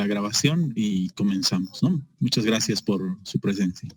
la grabación y comenzamos, ¿no? Muchas gracias por su presencia.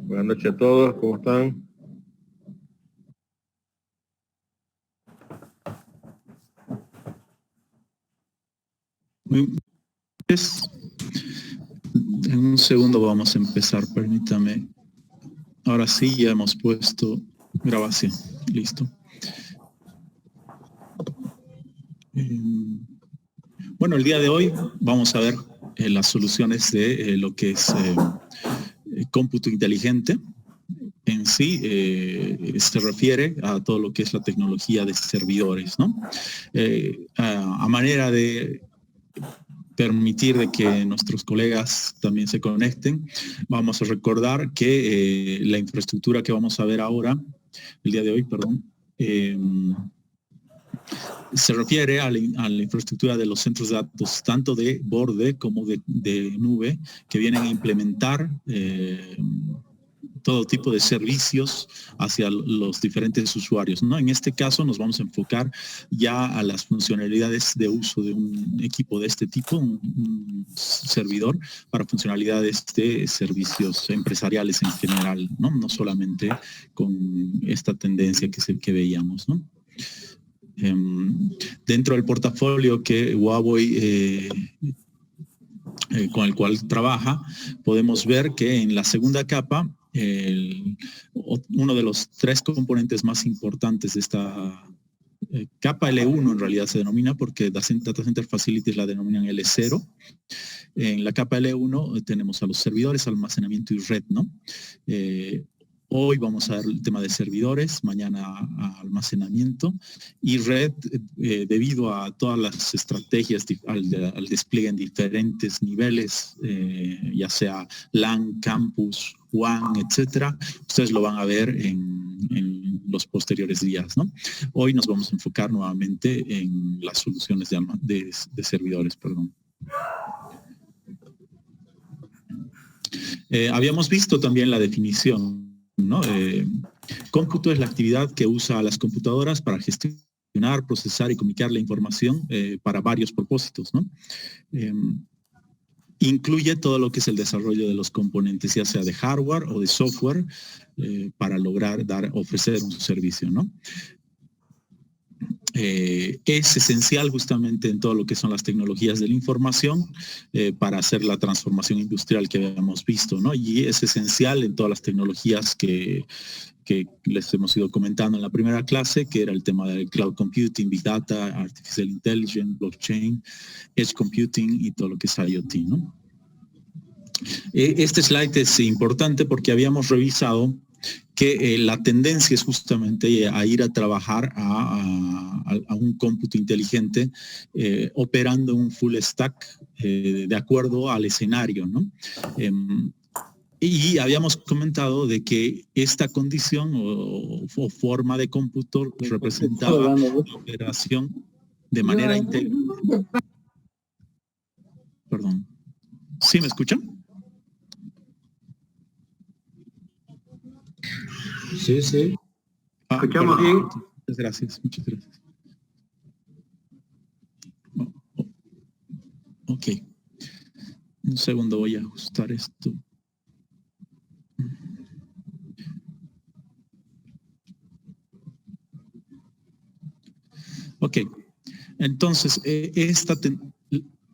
Buenas noches a todos, ¿cómo están? En un segundo vamos a empezar, permítame. Ahora sí, ya hemos puesto grabación. Listo. Bueno, el día de hoy vamos a ver las soluciones de lo que es cómputo inteligente. En sí se refiere a todo lo que es la tecnología de servidores, ¿no? A manera de permitir de que nuestros colegas también se conecten, vamos a recordar que la infraestructura que vamos a ver ahora, el día de hoy, perdón, se refiere a la infraestructura de los centros de datos, tanto de borde como de nube, que vienen a implementar todo tipo de servicios hacia los diferentes usuarios, ¿no? En este caso nos vamos a enfocar ya a las funcionalidades de uso de un equipo de este tipo, un servidor, para funcionalidades de servicios empresariales en general, ¿no? No solamente con esta tendencia que veíamos, ¿no? Dentro del portafolio que Huawei con el cual trabaja, podemos ver que en la segunda capa, uno de los tres componentes más importantes de esta capa L1 en realidad se denomina, porque Data Center Facilities la denominan L0. En la capa L1 tenemos a los servidores, almacenamiento y red, ¿no? Hoy vamos a ver el tema de servidores, mañana a almacenamiento y red, debido a todas las estrategias al despliegue en diferentes niveles, ya sea LAN, campus, WAN, etcétera. Ustedes lo van a ver en los posteriores días, ¿no? Hoy nos vamos a enfocar nuevamente en las soluciones de servidores, perdón. Habíamos visto también la definición, ¿no? Cómputo es la actividad que usa a las computadoras para gestionar, procesar y comunicar la información para varios propósitos, ¿no? Incluye todo lo que es el desarrollo de los componentes, ya sea de hardware o de software, para lograr ofrecer un servicio, ¿no? Es esencial justamente en todo lo que son las tecnologías de la información para hacer la transformación industrial que habíamos visto, ¿no? Y es esencial en todas las tecnologías que les hemos ido comentando en la primera clase, que era el tema del cloud computing, big data, artificial intelligence, blockchain, edge computing y todo lo que es IoT, ¿no? Este slide es importante porque habíamos revisado que la tendencia es justamente a ir a trabajar a un cómputo inteligente operando un full stack de acuerdo al escenario, ¿no? Y habíamos comentado de que esta condición o forma de cómputo representaba la operación de manera inteligente. Perdón. ¿Sí me escuchan? Sí, sí. Escuchamos bien. Muchas gracias, muchas gracias. Ok. Un segundo, voy a ajustar esto. Ok. Entonces,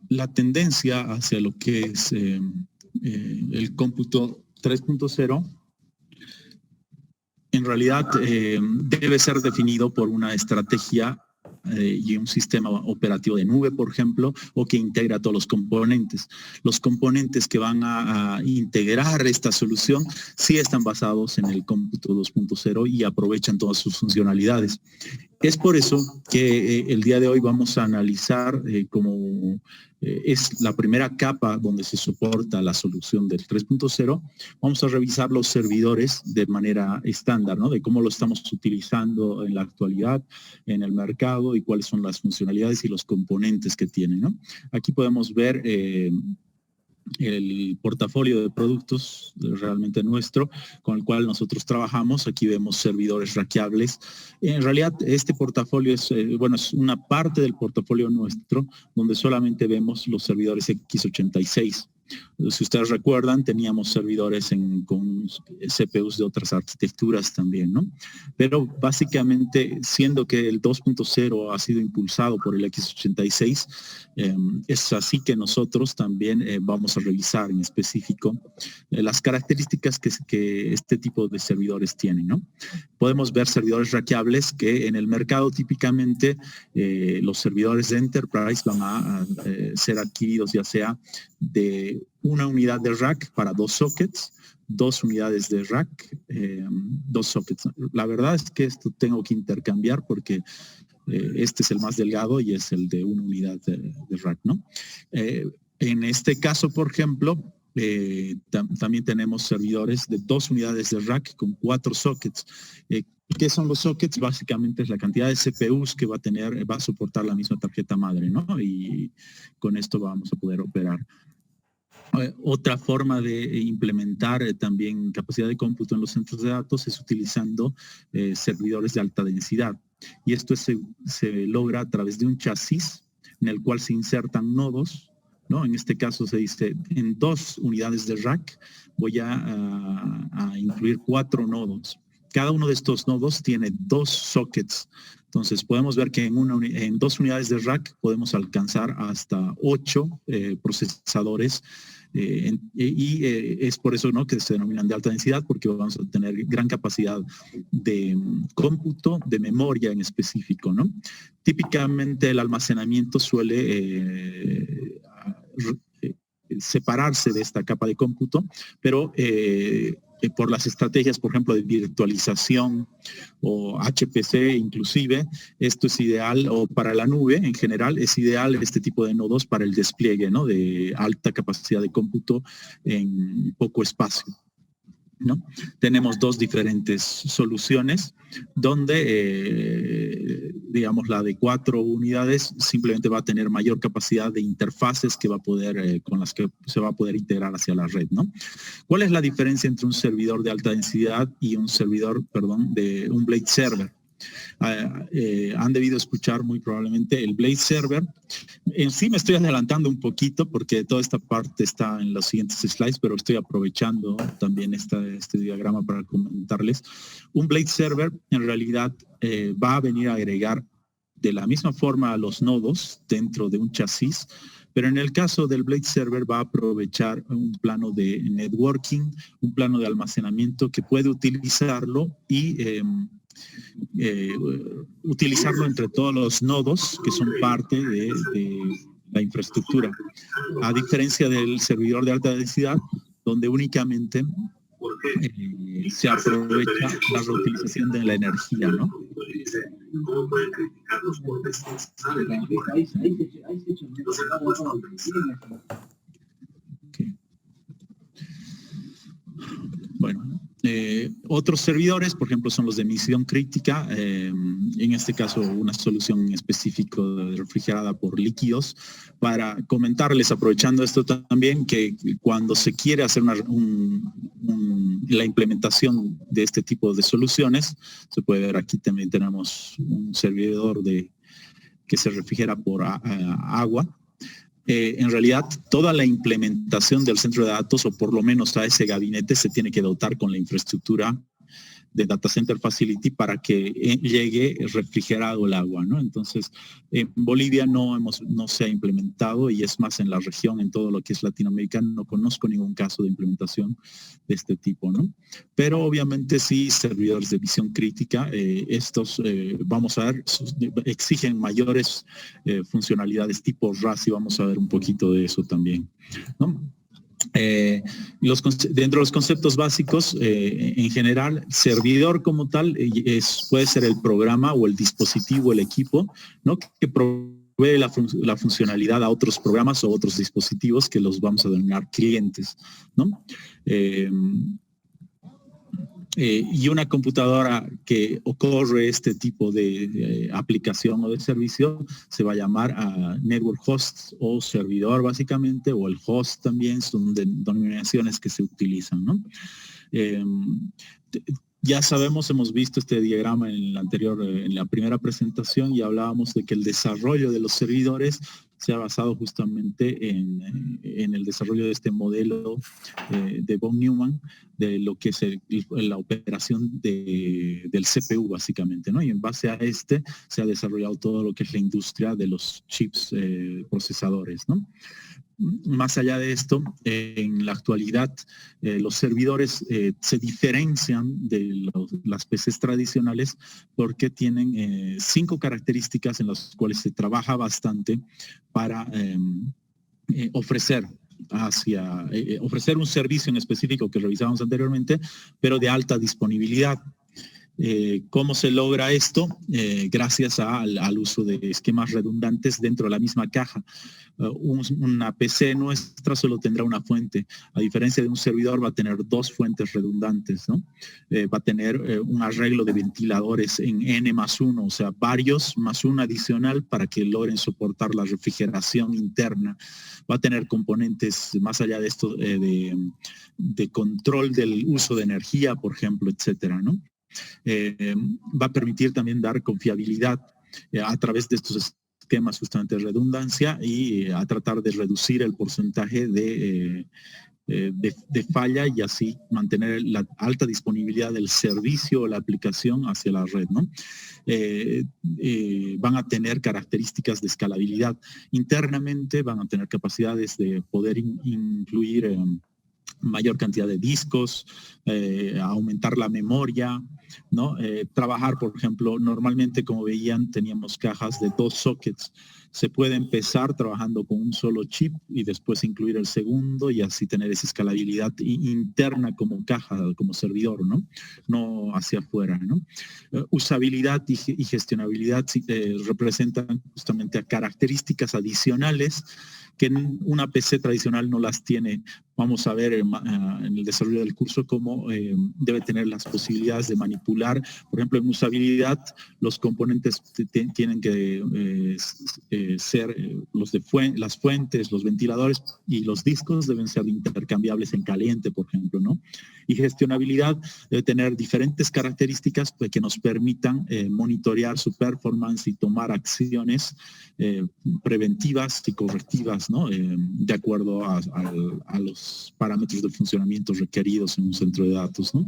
la tendencia hacia lo que es el cómputo 3.0 en realidad debe ser definido por una estrategia y un sistema operativo de nube, por ejemplo, o que integra todos los componentes. Los componentes que van a integrar esta solución sí están basados en el cómputo 2.0 y aprovechan todas sus funcionalidades. Es por eso que el día de hoy vamos a analizar cómo es la primera capa donde se soporta la solución del 3.0. Vamos a revisar los servidores de manera estándar, ¿no? De cómo lo estamos utilizando en la actualidad, en el mercado y cuáles son las funcionalidades y los componentes que tienen, ¿no? Aquí podemos ver el portafolio de productos realmente nuestro, con el cual nosotros trabajamos. Aquí vemos servidores rackeables. En realidad, este portafolio es, es una parte del portafolio nuestro, donde solamente vemos los servidores x86. Si ustedes recuerdan, teníamos servidores con CPUs de otras arquitecturas también, ¿no? Pero básicamente, siendo que el 2.0 ha sido impulsado por el x86, es así que nosotros también vamos a revisar en específico las características que este tipo de servidores tienen, ¿no? Podemos ver servidores rackeables que en el mercado típicamente los servidores de Enterprise van a ser adquiridos ya sea de una unidad de rack para 2 sockets, 2 unidades de rack, 2 sockets. La verdad es que esto tengo que intercambiar porque este es el más delgado y es el de una unidad de rack, ¿no? En este caso, por ejemplo, también tenemos servidores de 2 unidades de rack con 4 sockets. ¿Qué son los sockets? Básicamente es la cantidad de CPUs que va a soportar la misma tarjeta madre, ¿no? Y con esto vamos a poder operar. Otra forma de implementar también capacidad de cómputo en los centros de datos es utilizando servidores de alta densidad. Y esto se logra a través de un chasis en el cual se insertan nodos, ¿no? En este caso se dice, en 2 unidades de rack voy a incluir 4 nodos. Cada uno de estos nodos tiene 2 sockets. Entonces podemos ver que en 2 unidades de rack podemos alcanzar hasta 8 procesadores. Es por eso, ¿no?, que se denominan de alta densidad, porque vamos a tener gran capacidad de cómputo, de memoria en específico, ¿no? Típicamente el almacenamiento suele separarse de esta capa de cómputo, pero por las estrategias, por ejemplo, de virtualización o HPC inclusive, esto es ideal, o para la nube en general, es ideal este tipo de nodos para el despliegue, ¿no?, de alta capacidad de cómputo en poco espacio, ¿no? Tenemos 2 diferentes soluciones donde, digamos, la de 4 unidades simplemente va a tener mayor capacidad de interfaces que va a poder, con las que se va a poder integrar hacia la red, ¿no? ¿Cuál es la diferencia entre un servidor de alta densidad y un servidor, de un Blade Server? Han debido escuchar muy probablemente el Blade Server. En sí me estoy adelantando un poquito porque toda esta parte está en los siguientes slides, pero estoy aprovechando también este diagrama para comentarles. Un Blade Server en realidad va a venir a agregar de la misma forma a los nodos dentro de un chasis, pero en el caso del Blade Server va a aprovechar un plano de networking, un plano de almacenamiento que puede utilizarlo y utilizarlo entre todos los nodos que son parte de la infraestructura, a diferencia del servidor de alta densidad, donde únicamente se aprovecha la reutilización de la energía, ¿no? Okay. Bueno, otros servidores, por ejemplo, son los de misión crítica, en este caso una solución en específico refrigerada por líquidos. Para comentarles, aprovechando esto también, que cuando se quiere hacer la implementación de este tipo de soluciones, se puede ver aquí también tenemos un servidor que se refrigera por agua. En realidad, toda la implementación del centro de datos, o por lo menos a ese gabinete, se tiene que dotar con la infraestructura Data Center Facility para que llegue refrigerado el agua, ¿no? Entonces, en Bolivia no se ha implementado, y es más en la región, en todo lo que es Latinoamérica, no conozco ningún caso de implementación de este tipo, ¿no? Pero obviamente sí, servidores de visión crítica, estos, vamos a ver, exigen mayores funcionalidades tipo RAS, y vamos a ver un poquito de eso también, ¿no? Dentro de los conceptos básicos, en general, servidor como tal puede ser el programa o el dispositivo, el equipo, ¿no? Que provee la funcionalidad a otros programas o otros dispositivos que los vamos a denominar clientes, ¿no? Y una computadora que corre este tipo de aplicación o de servicio se va a llamar network host o servidor básicamente, o el host también, son denominaciones que se utilizan, ¿no? Ya sabemos, hemos visto este diagrama en la primera presentación, y hablábamos de que el desarrollo de los servidores se ha basado justamente en el desarrollo de este modelo de von Neumann, de lo que es la operación del CPU básicamente, ¿no? Y en base a este se ha desarrollado todo lo que es la industria de los chips procesadores, ¿no? Más allá de esto, en la actualidad, los servidores se diferencian de las PCs tradicionales porque tienen 5 características en las cuales se trabaja bastante para ofrecer un servicio en específico que revisábamos anteriormente, pero de alta disponibilidad. ¿Cómo se logra esto? Gracias al uso de esquemas redundantes dentro de la misma caja. Una PC nuestra solo tendrá una fuente, a diferencia de un servidor va a tener 2 fuentes redundantes, ¿no? Va a tener un arreglo de ventiladores en N+1, o sea, varios más un adicional para que logren soportar la refrigeración interna. Va a tener componentes más allá de esto de control del uso de energía, por ejemplo, etcétera, ¿no? Va a permitir también dar confiabilidad a través de estos esquemas justamente de redundancia, y a tratar de reducir el porcentaje de falla, y así mantener la alta disponibilidad del servicio o la aplicación hacia la red, ¿no? Van a tener características de escalabilidad. Internamente van a tener capacidades de poder incluir mayor cantidad de discos, aumentar la memoria, ¿no? Trabajar, por ejemplo, normalmente, como veían, teníamos cajas de 2 sockets. Se puede empezar trabajando con un solo chip y después incluir el segundo, y así tener esa escalabilidad interna como caja, como servidor, ¿no? No hacia afuera, ¿no? Usabilidad y gestionabilidad representan justamente a características adicionales que en una PC tradicional no las tiene. Vamos a ver en el desarrollo del curso cómo debe tener las posibilidades de manipular. Por ejemplo, en usabilidad, los componentes tienen que ser las fuentes, los ventiladores y los discos deben ser intercambiables en caliente, por ejemplo, ¿no? Y gestionabilidad debe tener diferentes características que nos permitan monitorear su performance y tomar acciones preventivas y correctivas, ¿no? De acuerdo a los parámetros de funcionamiento requeridos en un centro de datos, ¿no?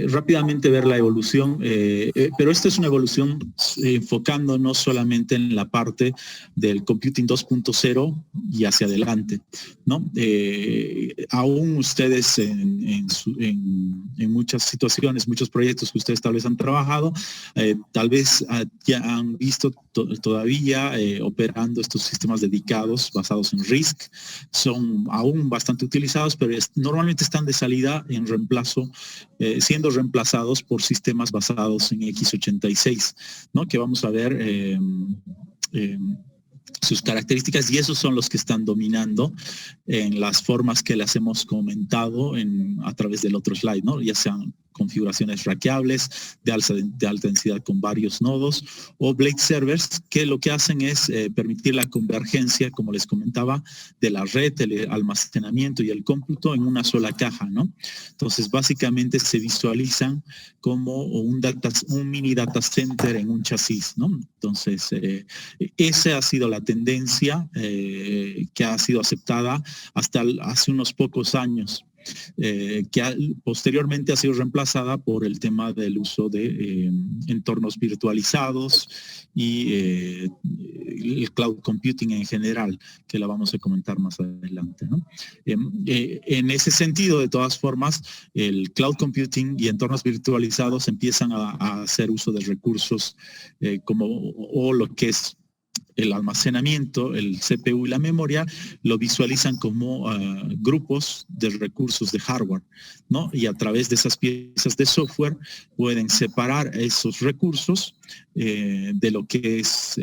Rápidamente ver la evolución, pero esta es una evolución enfocando no solamente en la parte del Computing 2.0 y hacia adelante, ¿no? Aún ustedes en muchas situaciones, muchos proyectos que ustedes tal vez han trabajado, tal vez ya han visto todavía operando estos sistemas dedicados basados en RISC. Son aún bastante utilizados, pero normalmente están de salida en reemplazo, siendo reemplazados por sistemas basados en x86, ¿no? Que vamos a ver sus características, y esos son los que están dominando en las formas que les hemos comentado a través del otro slide, ¿no? Ya sean configuraciones rackeables de alta densidad con varios nodos, o blade servers, que lo que hacen es permitir la convergencia, como les comentaba, de la red, el almacenamiento y el cómputo en una sola caja, ¿no? Entonces, básicamente se visualizan como un mini data center en un chasis, ¿no? Entonces, esa ha sido la tendencia que ha sido aceptada hasta hace unos pocos años. que posteriormente ha sido reemplazada por el tema del uso de entornos virtualizados y el cloud computing en general, que la vamos a comentar más adelante, ¿no? En ese sentido, de todas formas, el cloud computing y entornos virtualizados empiezan a hacer uso de recursos o lo que es el almacenamiento, el CPU y la memoria, lo visualizan como grupos de recursos de hardware, ¿no? Y a través de esas piezas de software pueden separar esos recursos de lo que es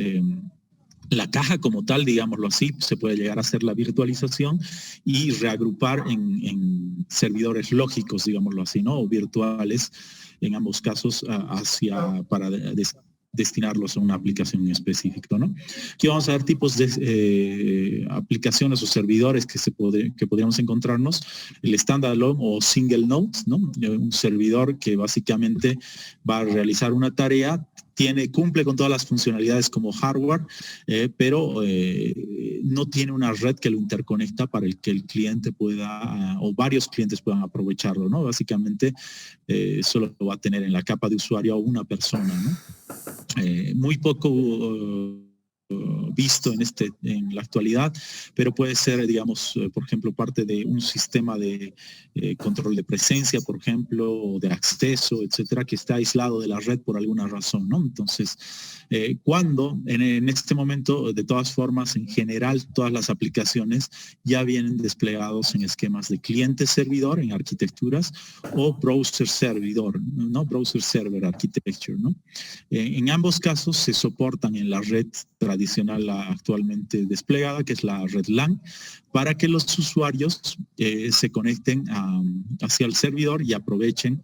la caja como tal, digámoslo así. Se puede llegar a hacer la virtualización y reagrupar en servidores lógicos, digámoslo así, ¿no? O virtuales, en ambos casos, para destinarlos a una aplicación específica, ¿no? Aquí vamos a ver tipos de aplicaciones o servidores que podríamos encontrarnos. El standalone o single node, ¿no? Un servidor que básicamente va a realizar una tarea, cumple con todas las funcionalidades como hardware, pero no tiene una red que lo interconecta para el que el cliente pueda, o varios clientes puedan aprovecharlo, ¿no? Básicamente solo lo va a tener en la capa de usuario una persona, ¿no? Muy poco visto en la actualidad, pero puede ser, digamos, por ejemplo, parte de un sistema de control de presencia, por ejemplo, o de acceso, etcétera, que está aislado de la red por alguna razón, ¿no? Entonces, cuando en este momento, de todas formas, en general, todas las aplicaciones ya vienen desplegados en esquemas de cliente-servidor, en arquitecturas, o browser-servidor, ¿no? Browser-server architecture, ¿no? En ambos casos se soportan en la red tradicional actualmente desplegada, que es la red LAN, para que los usuarios se conecten hacia el servidor y aprovechen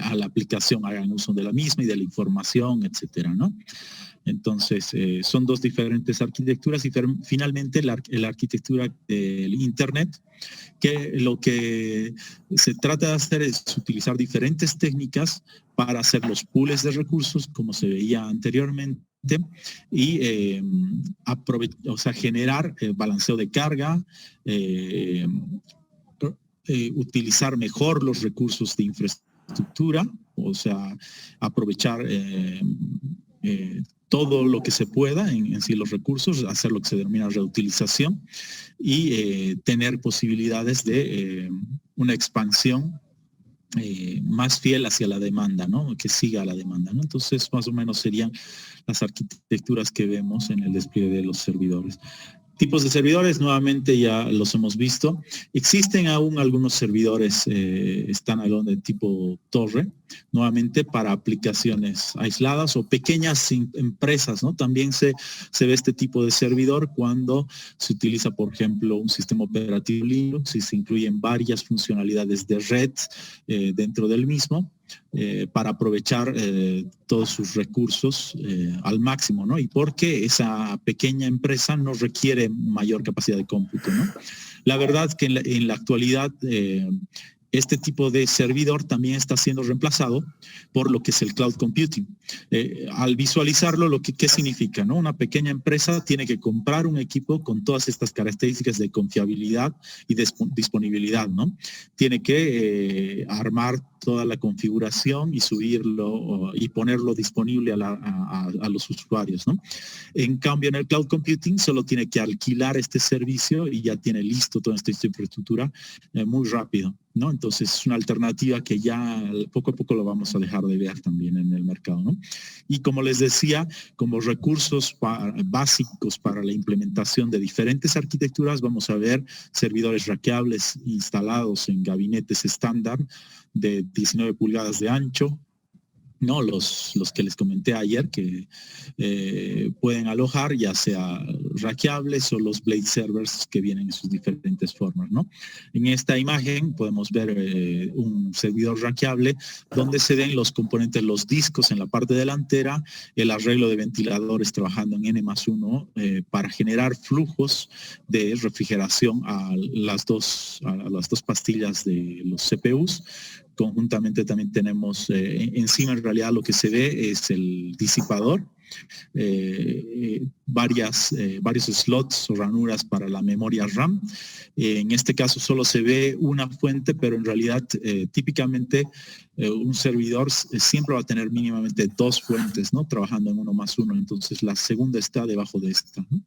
a la aplicación, hagan uso de la misma y de la información, etcétera, ¿no? Entonces, son dos diferentes arquitecturas y finalmente la arquitectura del Internet, que lo que se trata de hacer es utilizar diferentes técnicas para hacer los pools de recursos, como se veía anteriormente, y generar balanceo de carga, utilizar mejor los recursos de infraestructura, o sea, aprovechar todo lo que se pueda en sí los recursos, hacer lo que se denomina reutilización y tener posibilidades de una expansión más fiel hacia la demanda, ¿no? Que siga la demanda, ¿no? Entonces, más o menos serían las arquitecturas que vemos en el despliegue de los servidores. Tipos de servidores, nuevamente ya los hemos visto. Existen aún algunos servidores standalone de tipo torre, nuevamente para aplicaciones aisladas o pequeñas empresas, ¿no? También se ve este tipo de servidor cuando se utiliza, por ejemplo, un sistema operativo Linux y se incluyen varias funcionalidades de red dentro del mismo. Para aprovechar todos sus recursos al máximo, ¿no? Y porque esa pequeña empresa no requiere mayor capacidad de cómputo, ¿no? La verdad es que en la actualidad este tipo de servidor también está siendo reemplazado por lo que es el cloud computing. Al visualizarlo, ¿qué significa, ¿no? Una pequeña empresa tiene que comprar un equipo con todas estas características de confiabilidad y disponibilidad, ¿no? Tiene que armar toda la configuración y subirlo y ponerlo disponible a los usuarios, ¿no? En cambio, en el cloud computing solo tiene que alquilar este servicio y ya tiene listo toda esta infraestructura muy rápido, ¿no? Entonces es una alternativa que ya poco a poco lo vamos a dejar de ver también en el mercado, ¿no? Y como les decía, como recursos básicos para la implementación de diferentes arquitecturas, vamos a ver servidores rackeables instalados en gabinetes estándar de 19 pulgadas de ancho, ¿no? Los que les comenté ayer, que pueden alojar ya sea rackeables o los blade servers que vienen en sus diferentes formas, ¿no? En esta imagen podemos ver un servidor rackeable donde se ven los componentes, los discos en la parte delantera, el arreglo de ventiladores trabajando en N+1 para generar flujos de refrigeración a las dos pastillas de los CPUs. Conjuntamente también tenemos encima, en realidad lo que se ve es el disipador varios slots o ranuras para la memoria RAM. En este caso solo se ve una fuente, pero en realidad típicamente un servidor siempre va a tener mínimamente 2 fuentes, ¿no? Trabajando en 1+1, entonces la segunda está debajo de esta, ¿no?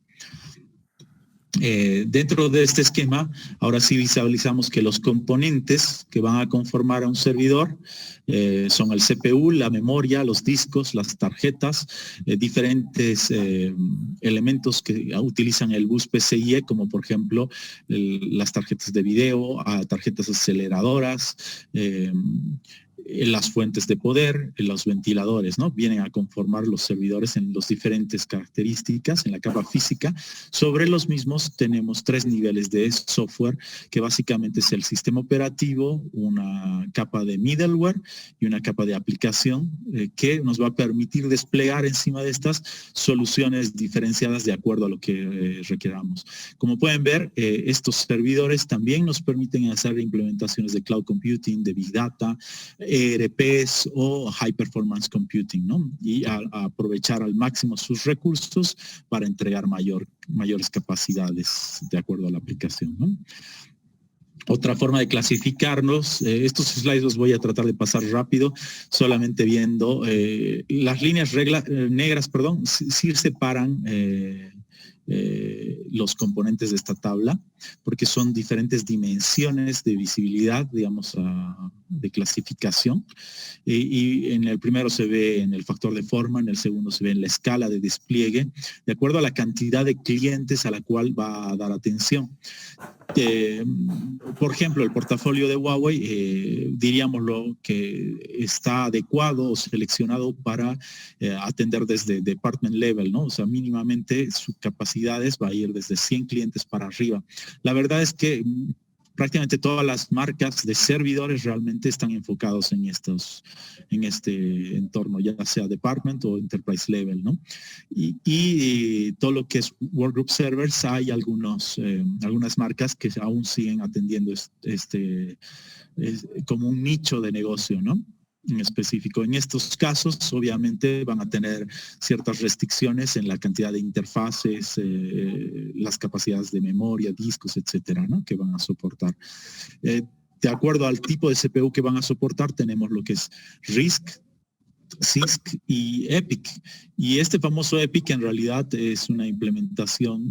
Dentro de este esquema, ahora sí visualizamos que los componentes que van a conformar a un servidor son el CPU, la memoria, los discos, las tarjetas, diferentes elementos que utilizan el bus PCIe, como por ejemplo las tarjetas de video, tarjetas aceleradoras, las fuentes de poder, los ventiladores, ¿no? Vienen a conformar los servidores en las diferentes características, en la capa física. Sobre los mismos tenemos 3 niveles de software, que básicamente es el sistema operativo, una capa de middleware y una capa de aplicación que nos va a permitir desplegar encima de estas soluciones diferenciadas de acuerdo a lo que requeramos. Como pueden ver, estos servidores también nos permiten hacer implementaciones de cloud computing, de big data, ERPs o High Performance Computing, ¿no? Y a aprovechar al máximo sus recursos para entregar mayores capacidades de acuerdo a la aplicación, ¿no? Otra forma de clasificarnos, estos slides los voy a tratar de pasar rápido, solamente viendo las líneas negras, sí separan los componentes de esta tabla, porque son diferentes dimensiones de visibilidad, digamos, de clasificación. Y en el primero se ve en el factor de forma, en el segundo se ve en la escala de despliegue, de acuerdo a la cantidad de clientes a la cual va a dar atención. Por ejemplo, el portafolio de Huawei, diríamoslo que está adecuado o seleccionado para atender desde department level, ¿no? O sea, mínimamente sus capacidades va a ir desde 100 clientes para arriba. La verdad es que prácticamente todas las marcas de servidores realmente están enfocados en este entorno, ya sea department o enterprise level, ¿no? Y todo lo que es workgroup servers, hay algunas marcas que aún siguen atendiendo como un nicho de negocio, ¿no? En específico. En estos casos, obviamente, van a tener ciertas restricciones en la cantidad de interfaces, las capacidades de memoria, discos, etcétera, ¿no? Que van a soportar. De acuerdo al tipo de CPU que van a soportar, tenemos lo que es RISC, CISC y EPIC. Y este famoso EPIC en realidad es una implementación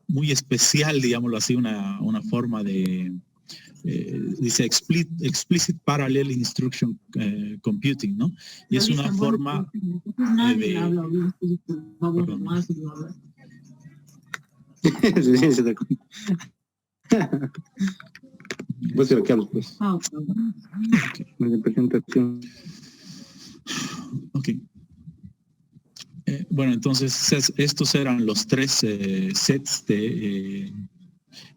muy especial, digámoslo así, una forma de... dice Explicit Parallel Instruction Computing, ¿no? Y es una forma presentación. Ok. Bueno, entonces estos eran los 3 sets de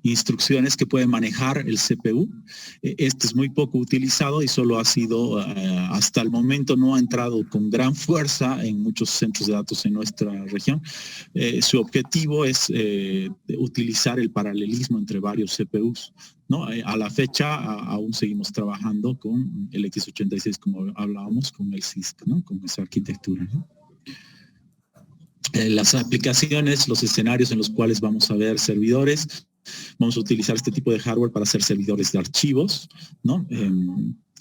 instrucciones que puede manejar el CPU. Este es muy poco utilizado y solo ha sido, hasta el momento no ha entrado con gran fuerza en muchos centros de datos en nuestra región. Su objetivo es utilizar el paralelismo entre varios CPUs, ¿no? A la fecha aún seguimos trabajando con el x86, como hablábamos, con el CISC, ¿no? Con esa arquitectura, ¿no? Las aplicaciones, los escenarios en los cuales vamos a ver servidores. Vamos a utilizar este tipo de hardware para hacer servidores de archivos, ¿no?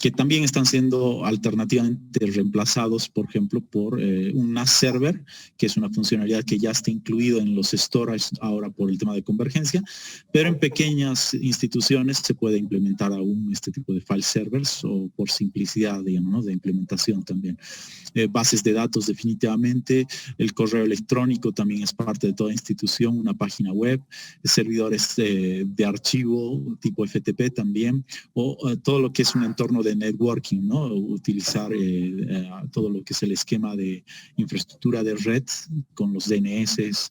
Que también están siendo alternativamente reemplazados, por ejemplo, por un NAS server, que es una funcionalidad que ya está incluido en los storage ahora por el tema de convergencia, pero en pequeñas instituciones se puede implementar aún este tipo de file servers o por simplicidad, digamos, ¿no? De implementación también. Bases de datos definitivamente, el correo electrónico también es parte de toda institución, una página web, servidores de archivo tipo FTP también, o todo lo que es un entorno de networking, ¿no? Utilizar todo lo que es el esquema de infraestructura de red con los DNS,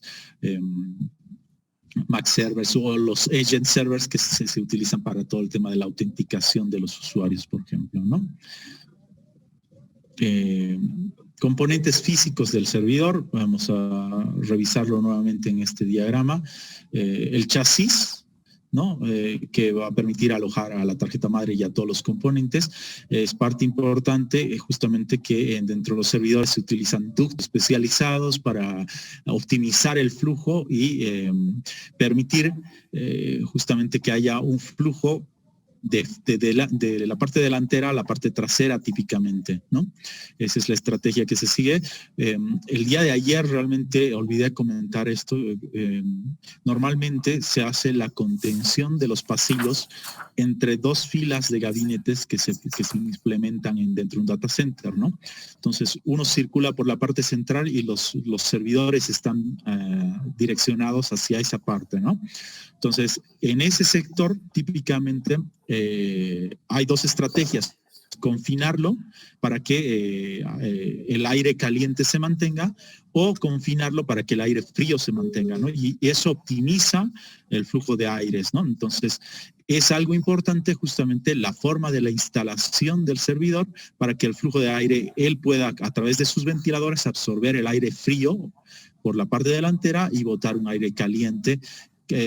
MAC servers o los agent servers que se utilizan para todo el tema de la autenticación de los usuarios, por ejemplo, ¿no? Componentes físicos del servidor, vamos a revisarlo nuevamente en este diagrama. El chasis, ¿no? Que va a permitir alojar a la tarjeta madre y a todos los componentes. Es parte importante justamente que dentro de los servidores se utilizan ductos especializados para optimizar el flujo y permitir justamente que haya un flujo de la parte delantera a la parte trasera típicamente, ¿no? Esa es la estrategia que se sigue. El día de ayer realmente olvidé comentar esto. Normalmente se hace la contención de los pasillos entre dos filas de gabinetes que se implementan dentro de un data center, ¿no? Entonces, uno circula por la parte central y los servidores están direccionados hacia esa parte, ¿no? Entonces, en ese sector, típicamente, hay dos estrategias. Confinarlo para que el aire caliente se mantenga o confinarlo para que el aire frío se mantenga, ¿no? Y eso optimiza el flujo de aires, ¿no? Entonces, es algo importante justamente la forma de la instalación del servidor para que el flujo de aire, él pueda a través de sus ventiladores absorber el aire frío por la parte delantera y botar un aire caliente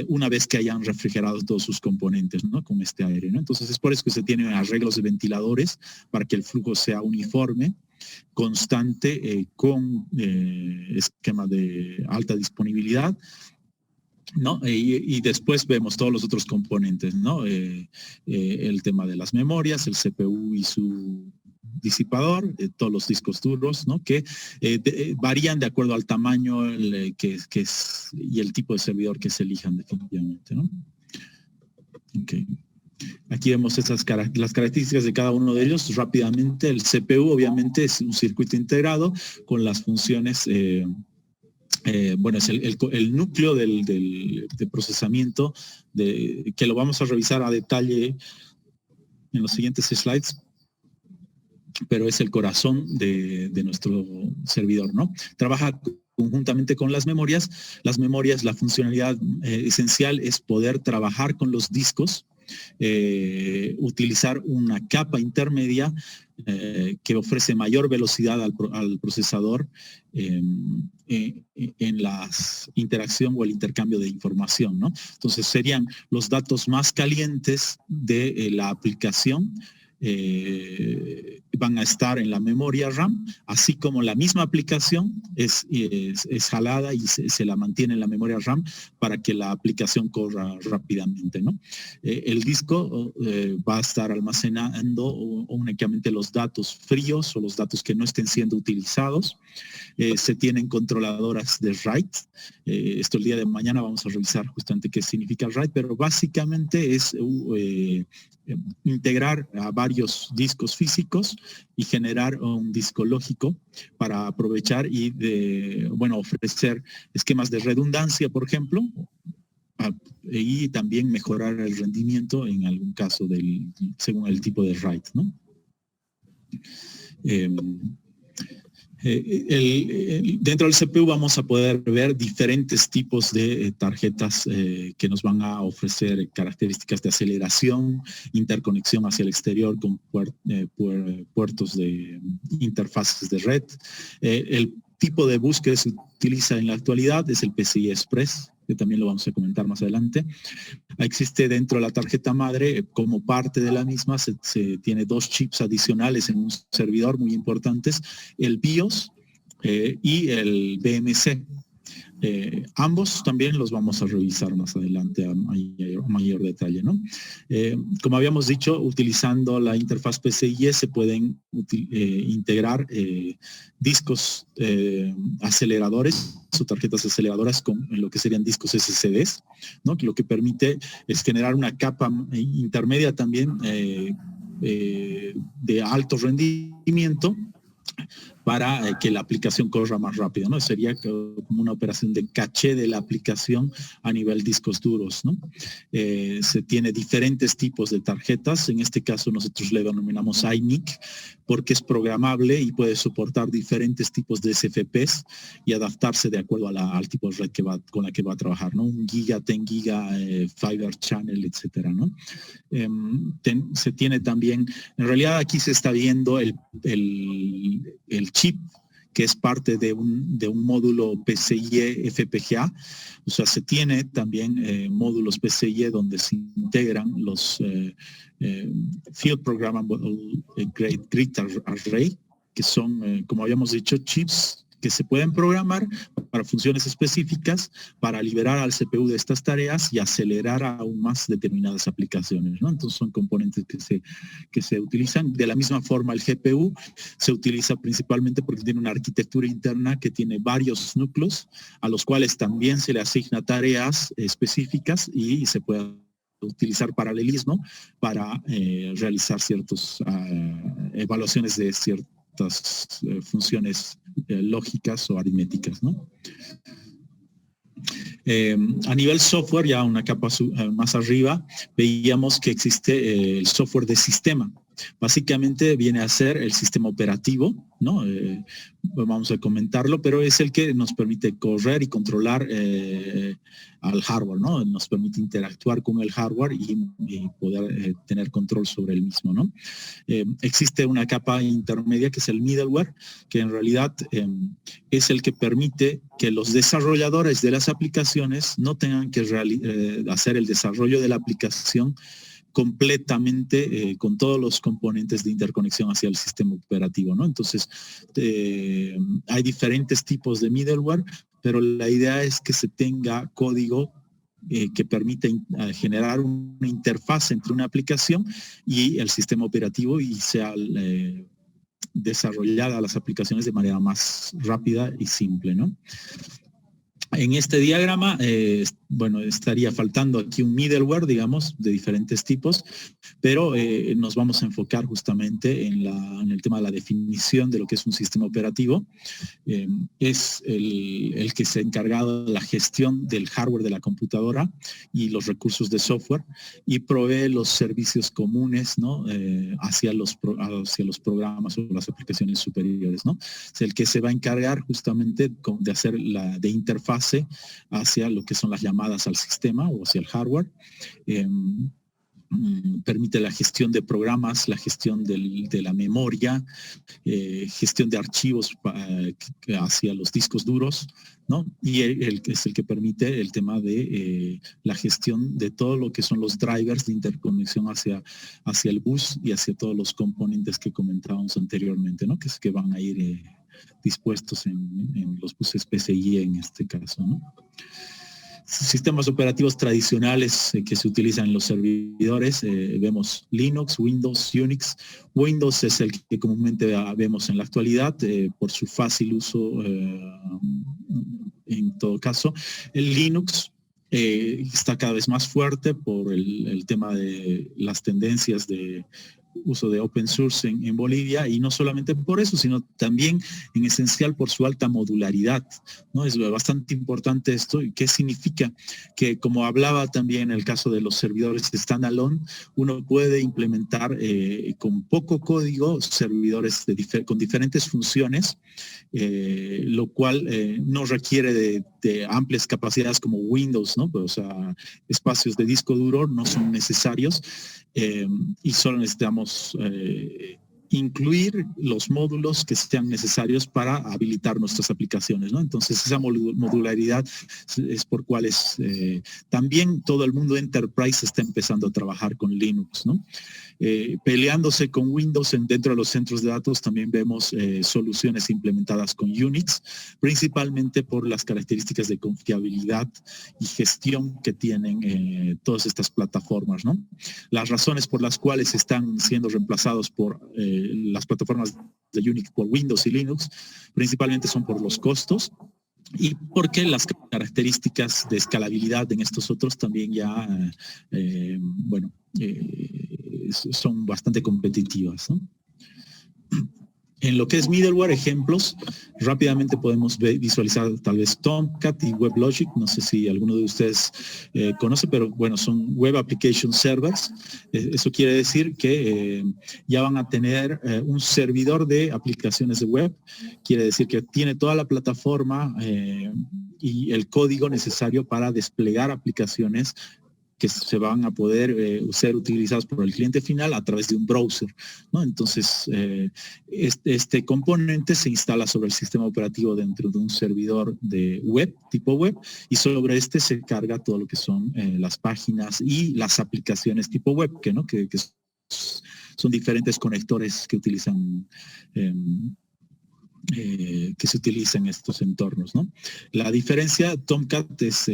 una vez que hayan refrigerado todos sus componentes, ¿no? Con este aire, ¿no? Entonces es por eso que se tienen arreglos de ventiladores para que el flujo sea uniforme, constante, con esquema de alta disponibilidad, ¿no? Y después vemos todos los otros componentes, ¿no? El tema de las memorias, el CPU y su disipador, todos los discos duros, ¿no? Que varían de acuerdo al tamaño y el tipo de servidor que se elijan definitivamente, ¿no? Okay. Aquí vemos las características de cada uno de ellos rápidamente. El CPU obviamente es un circuito integrado con las funciones bueno, es el núcleo de procesamiento que lo vamos a revisar a detalle en los siguientes slides, pero es el corazón de nuestro servidor, ¿no? Trabaja conjuntamente con las memorias. Las memorias, la funcionalidad esencial es poder trabajar con los discos, utilizar una capa intermedia que ofrece mayor velocidad al procesador en la interacción o el intercambio de información, ¿no? Entonces serían los datos más calientes de la aplicación, van a estar en la memoria RAM, así como la misma aplicación es jalada y se la mantiene en la memoria RAM para que la aplicación corra rápidamente, ¿no? El disco va a estar almacenando únicamente los datos fríos o los datos que no estén siendo utilizados. Se tienen controladoras de write. Esto el día de mañana vamos a revisar justamente qué significa write, pero básicamente es integrar a varios discos físicos y generar un disco lógico para aprovechar y bueno, ofrecer esquemas de redundancia, por ejemplo, y también mejorar el rendimiento en algún caso según el tipo de write, ¿no? Dentro del CPU vamos a poder ver diferentes tipos de tarjetas que nos van a ofrecer características de aceleración, interconexión hacia el exterior con puertos de interfaces de red. El tipo de bus que se utiliza en la actualidad es el PCI Express, que también lo vamos a comentar más adelante. Existe dentro de la tarjeta madre, como parte de la misma, se tiene dos chips adicionales en un servidor muy importantes, el BIOS y el BMC. Ambos también los vamos a revisar más adelante a mayor detalle, ¿no? Como habíamos dicho, utilizando la interfaz PCIe se pueden integrar discos aceleradores o tarjetas aceleradoras con lo que serían discos SSDs, ¿no? Que lo que permite es generar una capa intermedia también de alto rendimiento para que la aplicación corra más rápido, ¿no? Sería como una operación de caché de la aplicación a nivel discos duros, ¿no? Se tiene diferentes tipos de tarjetas. En este caso nosotros le denominamos iNIC porque es programable y puede soportar diferentes tipos de SFPs y adaptarse de acuerdo al tipo de red con la que va a trabajar, ¿no? 1 giga, 10 giga, Fiber Channel, etcétera, ¿no? Se tiene también, en realidad aquí se está viendo el chip que es parte de un módulo PCIe FPGA. O sea, se tiene también módulos PCIe donde se integran los Field Programmable Grid Array, que son, como habíamos dicho, chips que se pueden programar para funciones específicas para liberar al CPU de estas tareas y acelerar aún más determinadas aplicaciones, ¿no? Entonces son componentes que se utilizan. De la misma forma, el GPU se utiliza principalmente porque tiene una arquitectura interna que tiene varios núcleos a los cuales también se le asigna tareas específicas y se puede utilizar paralelismo para realizar ciertas evaluaciones de ciertas funciones lógicas o aritméticas, ¿no? A nivel software, ya una capa más arriba, veíamos que existe el software de sistema. Básicamente viene a ser el sistema operativo, ¿no? Vamos a comentarlo, pero es el que nos permite correr y controlar al hardware, ¿no? Nos permite interactuar con el hardware y poder tener control sobre el mismo, ¿no? Existe una capa intermedia que es el middleware, que en realidad es el que permite que los desarrolladores de las aplicaciones no tengan que hacer el desarrollo de la aplicación completamente con todos los componentes de interconexión hacia el sistema operativo, ¿no? Entonces, hay diferentes tipos de middleware, pero la idea es que se tenga código que permite generar una interfaz entre una aplicación y el sistema operativo y sea desarrollada las aplicaciones de manera más rápida y simple, ¿no? En este diagrama, bueno, estaría faltando aquí un middleware, digamos, de diferentes tipos, pero nos vamos a enfocar justamente en el tema de la definición de lo que es un sistema operativo. Es el que se ha encargado de la gestión del hardware de la computadora y los recursos de software y provee los servicios comunes, ¿no? hacia los programas o las aplicaciones superiores, ¿no? Es el que se va a encargar justamente de hacer de interfaz hacia lo que son las llamadas al sistema o hacia el hardware. Permite la gestión de programas, la gestión de la memoria, gestión de archivos hacia los discos duros, ¿no? Y es el que permite el tema de la gestión de todo lo que son los drivers de interconexión hacia el bus y hacia todos los componentes que comentábamos anteriormente, ¿no? Que van a ir dispuestos en los buses PCI en este caso, ¿no? Sistemas operativos tradicionales que se utilizan en los servidores, vemos Linux, Windows, Unix. Windows es el que comúnmente vemos en la actualidad por su fácil uso en todo caso. El Linux está cada vez más fuerte por el tema de las tendencias de uso de open source en Bolivia, y no solamente por eso, sino también en esencial por su alta modularidad, ¿no? Es bastante importante esto. ¿Y qué significa? Que, como hablaba también en el caso de los servidores standalone, uno puede implementar con poco código servidores con diferentes funciones, lo cual no requiere de amplias capacidades como Windows, ¿no? Pues, o sea, espacios de disco duro no son necesarios, y solo necesitamos incluir los módulos que sean necesarios para habilitar nuestras aplicaciones, ¿no? Entonces, esa modularidad es por cuales también todo el mundo enterprise está empezando a trabajar con Linux, ¿no? Peleándose con Windows dentro de los centros de datos, también vemos soluciones implementadas con Unix, principalmente por las características de confiabilidad y gestión que tienen todas estas plataformas, ¿no? Las razones por las cuales están siendo reemplazados por las plataformas de Unix por Windows y Linux, principalmente son por los costos, y porque las características de escalabilidad en estos otros también ya, son bastante competitivas, ¿no? En lo que es middleware, ejemplos, rápidamente podemos visualizar tal vez Tomcat y WebLogic. No sé si alguno de ustedes conoce, pero bueno, son Web Application Servers. Eso quiere decir que ya van a tener un servidor de aplicaciones de web. Quiere decir que tiene toda la plataforma y el código necesario para desplegar aplicaciones que se van a poder ser utilizados por el cliente final a través de un browser, ¿no? Entonces, este componente se instala sobre el sistema operativo dentro de un servidor de web, tipo web, y sobre este se carga todo lo que son las páginas y las aplicaciones tipo web, que son diferentes conectores que utilizan que se utiliza en estos entornos, ¿no? La diferencia, Tomcat es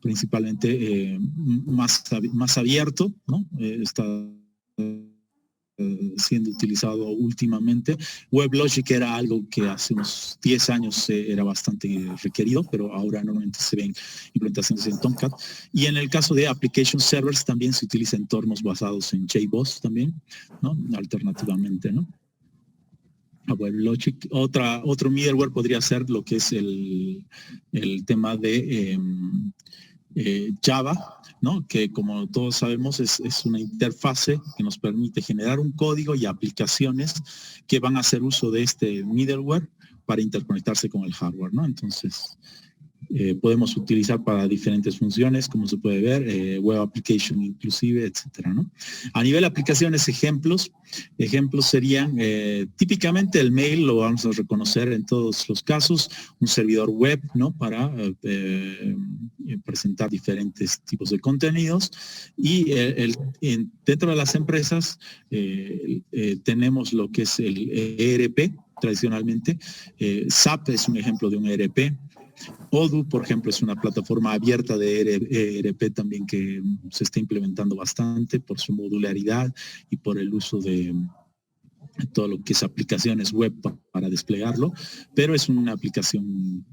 principalmente más abierto, ¿no? Está siendo utilizado últimamente. WebLogic era algo que hace unos 10 años era bastante requerido, pero ahora normalmente se ven implementaciones en Tomcat. Y en el caso de Application Servers también se utilizan entornos basados en JBoss también, ¿no? Alternativamente, ¿no? WebLogic. Otro middleware podría ser lo que es el tema de Java, ¿no? Que como todos sabemos es una interfase que nos permite generar un código y aplicaciones que van a hacer uso de este middleware para interconectarse con el hardware, ¿no? Entonces, podemos utilizar para diferentes funciones, como se puede ver, web application inclusive, etcétera, ¿no? A nivel de aplicaciones, ejemplos serían, típicamente el mail lo vamos a reconocer en todos los casos, un servidor web, ¿no? Para presentar diferentes tipos de contenidos, y dentro de las empresas tenemos lo que es el ERP, tradicionalmente. SAP es un ejemplo de un ERP. Odoo, por ejemplo, es una plataforma abierta de ERP también que se está implementando bastante por su modularidad y por el uso de todo lo que es aplicaciones web para desplegarlo, pero es una aplicación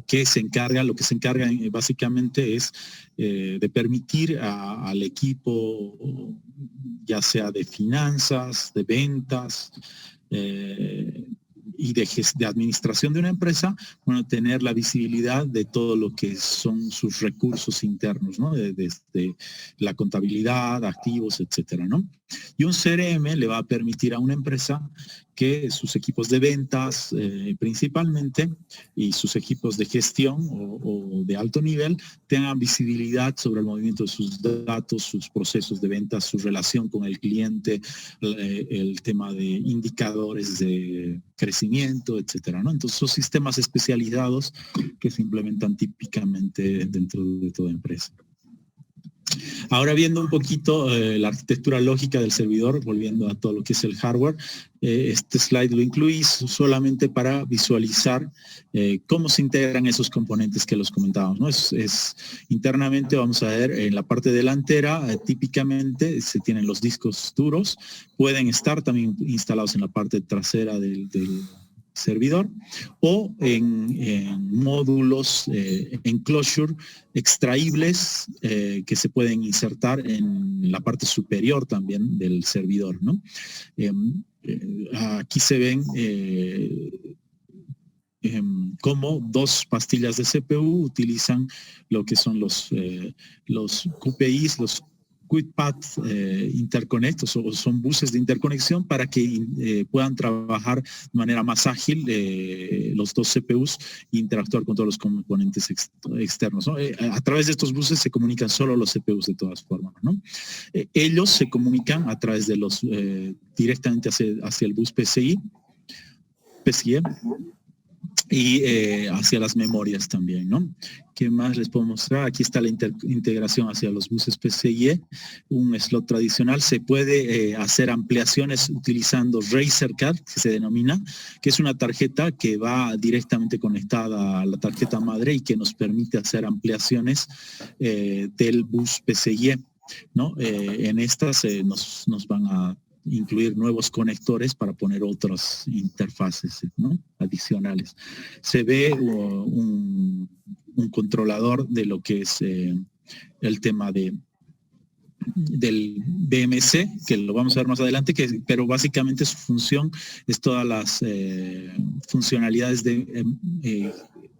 que se encarga, lo que se encarga básicamente es de permitir al equipo, ya sea de finanzas, de ventas, y de administración de una empresa, bueno, tener la visibilidad de todo lo que son sus recursos internos, ¿no? Desde la contabilidad, activos, etcétera, ¿no? Y un CRM le va a permitir a una empresa que sus equipos de ventas principalmente y sus equipos de gestión o de alto nivel tengan visibilidad sobre el movimiento de sus datos, sus procesos de ventas, su relación con el cliente, el tema de indicadores de crecimiento, etcétera, ¿no? Entonces son sistemas especializados que se implementan típicamente dentro de toda empresa. Ahora viendo un poquito la arquitectura lógica del servidor, volviendo a todo lo que es el hardware, este slide lo incluí solamente para visualizar cómo se integran esos componentes que los comentábamos, ¿no? Internamente vamos a ver en la parte delantera, típicamente se tienen los discos duros, pueden estar también instalados en la parte trasera del servidor o en módulos enclosure extraíbles que se pueden insertar en la parte superior también del servidor, ¿no? Aquí se ven cómo dos pastillas de CPU utilizan lo que son los QPIs, los Quick Path Interconnect, o son buses de interconexión para que puedan trabajar de manera más ágil los dos CPUs e interactuar con todos los componentes externos, ¿no? A través de estos buses se comunican solo los CPUs de todas formas, ¿no? Ellos se comunican a través de los directamente hacia el bus PCIe y hacia las memorias también, ¿no? ¿Qué más les puedo mostrar? Aquí está la integración hacia los buses PCIe, un slot tradicional. Se puede hacer ampliaciones utilizando Razer Card, que se denomina, que es una tarjeta que va directamente conectada a la tarjeta madre y que nos permite hacer ampliaciones del bus PCIe, ¿no? En estas nos van a incluir nuevos conectores para poner otras interfaces, ¿no? Adicionales. Se ve un controlador de lo que es el tema del BMC, que lo vamos a ver más adelante, pero básicamente su función es todas las funcionalidades de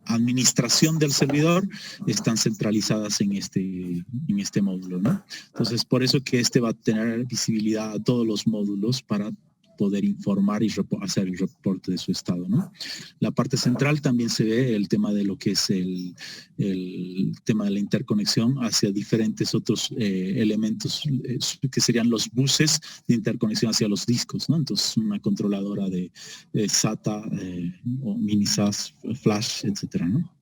administración del servidor están centralizadas en este módulo, ¿no? Entonces, por eso que va a tener visibilidad a todos los módulos para poder informar y hacer el reporte de su estado, ¿no? La parte central también se ve el tema de lo que es el tema de la interconexión hacia diferentes otros elementos que serían los buses de interconexión hacia los discos, ¿no? Entonces una controladora de SATA o mini SAS, flash, etcétera, ¿no?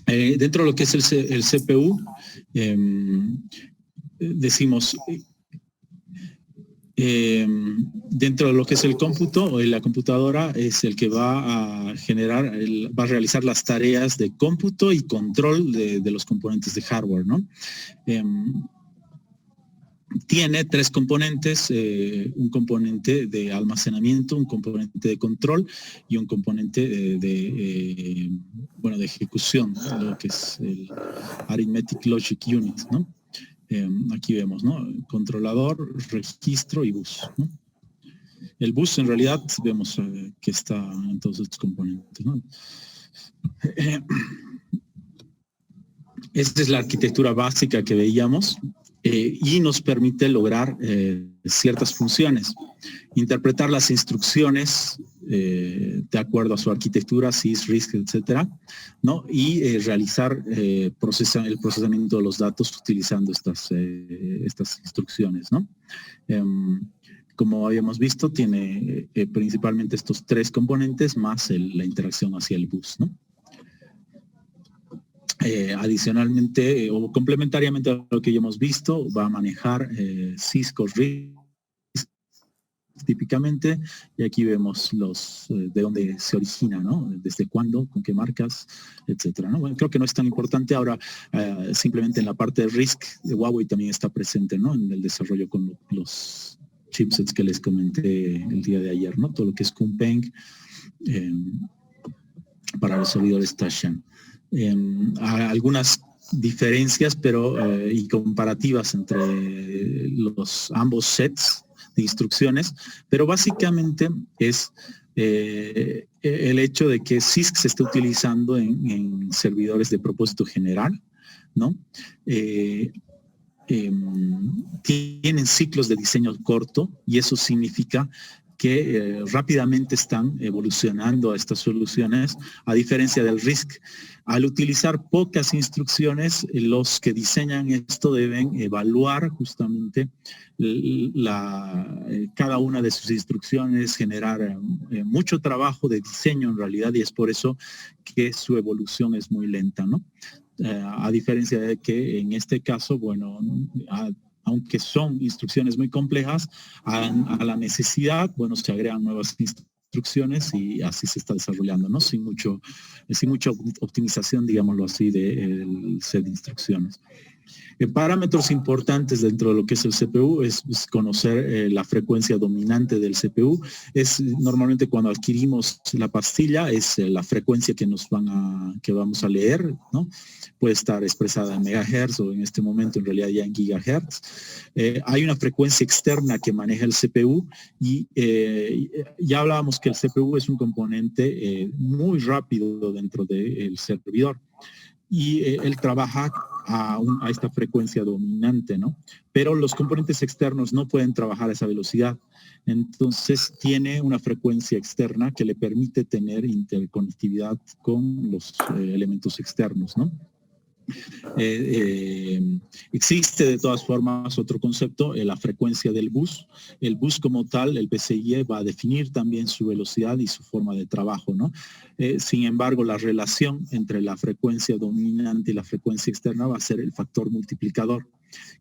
Dentro de lo que es el CPU, decimos, dentro de lo que es el cómputo, la computadora es el que va a generar, va a realizar las tareas de cómputo y control de los componentes de hardware, ¿no? Tiene tres componentes, un componente de almacenamiento, un componente de control y un componente de ejecución, lo que es el Arithmetic Logic Unit, ¿no? Aquí vemos, ¿no? Controlador, registro y bus, ¿no? El bus en realidad vemos que está en todos estos componentes, ¿no? Esta es la arquitectura básica que veíamos. Y nos permite lograr ciertas funciones, interpretar las instrucciones de acuerdo a su arquitectura, sys, RISC, etcétera, ¿no? Y realizar el procesamiento de los datos utilizando estas instrucciones, ¿no? Como habíamos visto, tiene principalmente estos tres componentes más la interacción hacia el bus, ¿no? Adicionalmente o complementariamente a lo que ya hemos visto, va a manejar Cisco RISC típicamente, y aquí vemos de dónde se origina, ¿no? Desde cuándo, con qué marcas, etcétera, ¿no? Bueno, creo que no es tan importante ahora, simplemente en la parte de RISC de Huawei también está presente, ¿no? En el desarrollo con los chipsets que les comenté el día de ayer, ¿no? Todo lo que es Kunpeng para los servidores Taishan. Algunas diferencias y comparativas entre ambos sets de instrucciones, pero básicamente es el hecho de que CISC se está utilizando en servidores de propósito general, ¿no? Tienen ciclos de diseño corto y eso significa que rápidamente están evolucionando a estas soluciones, a diferencia del RISC. Al utilizar pocas instrucciones, los que diseñan esto deben evaluar justamente cada una de sus instrucciones, generar mucho trabajo de diseño en realidad, y es por eso que su evolución es muy lenta, ¿no? A diferencia de que en este caso, bueno, aunque son instrucciones muy complejas, a la necesidad, bueno, se agregan nuevas instrucciones y así se está desarrollando, ¿no? Sin mucha optimización, digámoslo así, del set de instrucciones. Parámetros importantes dentro de lo que es el CPU es conocer la frecuencia dominante del CPU. Es normalmente cuando adquirimos la pastilla, es la frecuencia que vamos a leer, ¿no? Puede estar expresada en megahertz o en este momento en realidad ya en gigahertz. Hay una frecuencia externa que maneja el CPU y ya hablábamos que el CPU es un componente muy rápido dentro del servidor. Y él trabaja a esta frecuencia dominante, ¿no? Pero los componentes externos no pueden trabajar a esa velocidad. Entonces tiene una frecuencia externa que le permite tener interconectividad con los elementos externos, ¿no? Existe de todas formas otro concepto, la frecuencia del bus. El bus como tal, el PCIe, va a definir también su velocidad y su forma de trabajo, ¿no? Sin embargo, la relación entre la frecuencia dominante y la frecuencia externa va a ser el factor multiplicador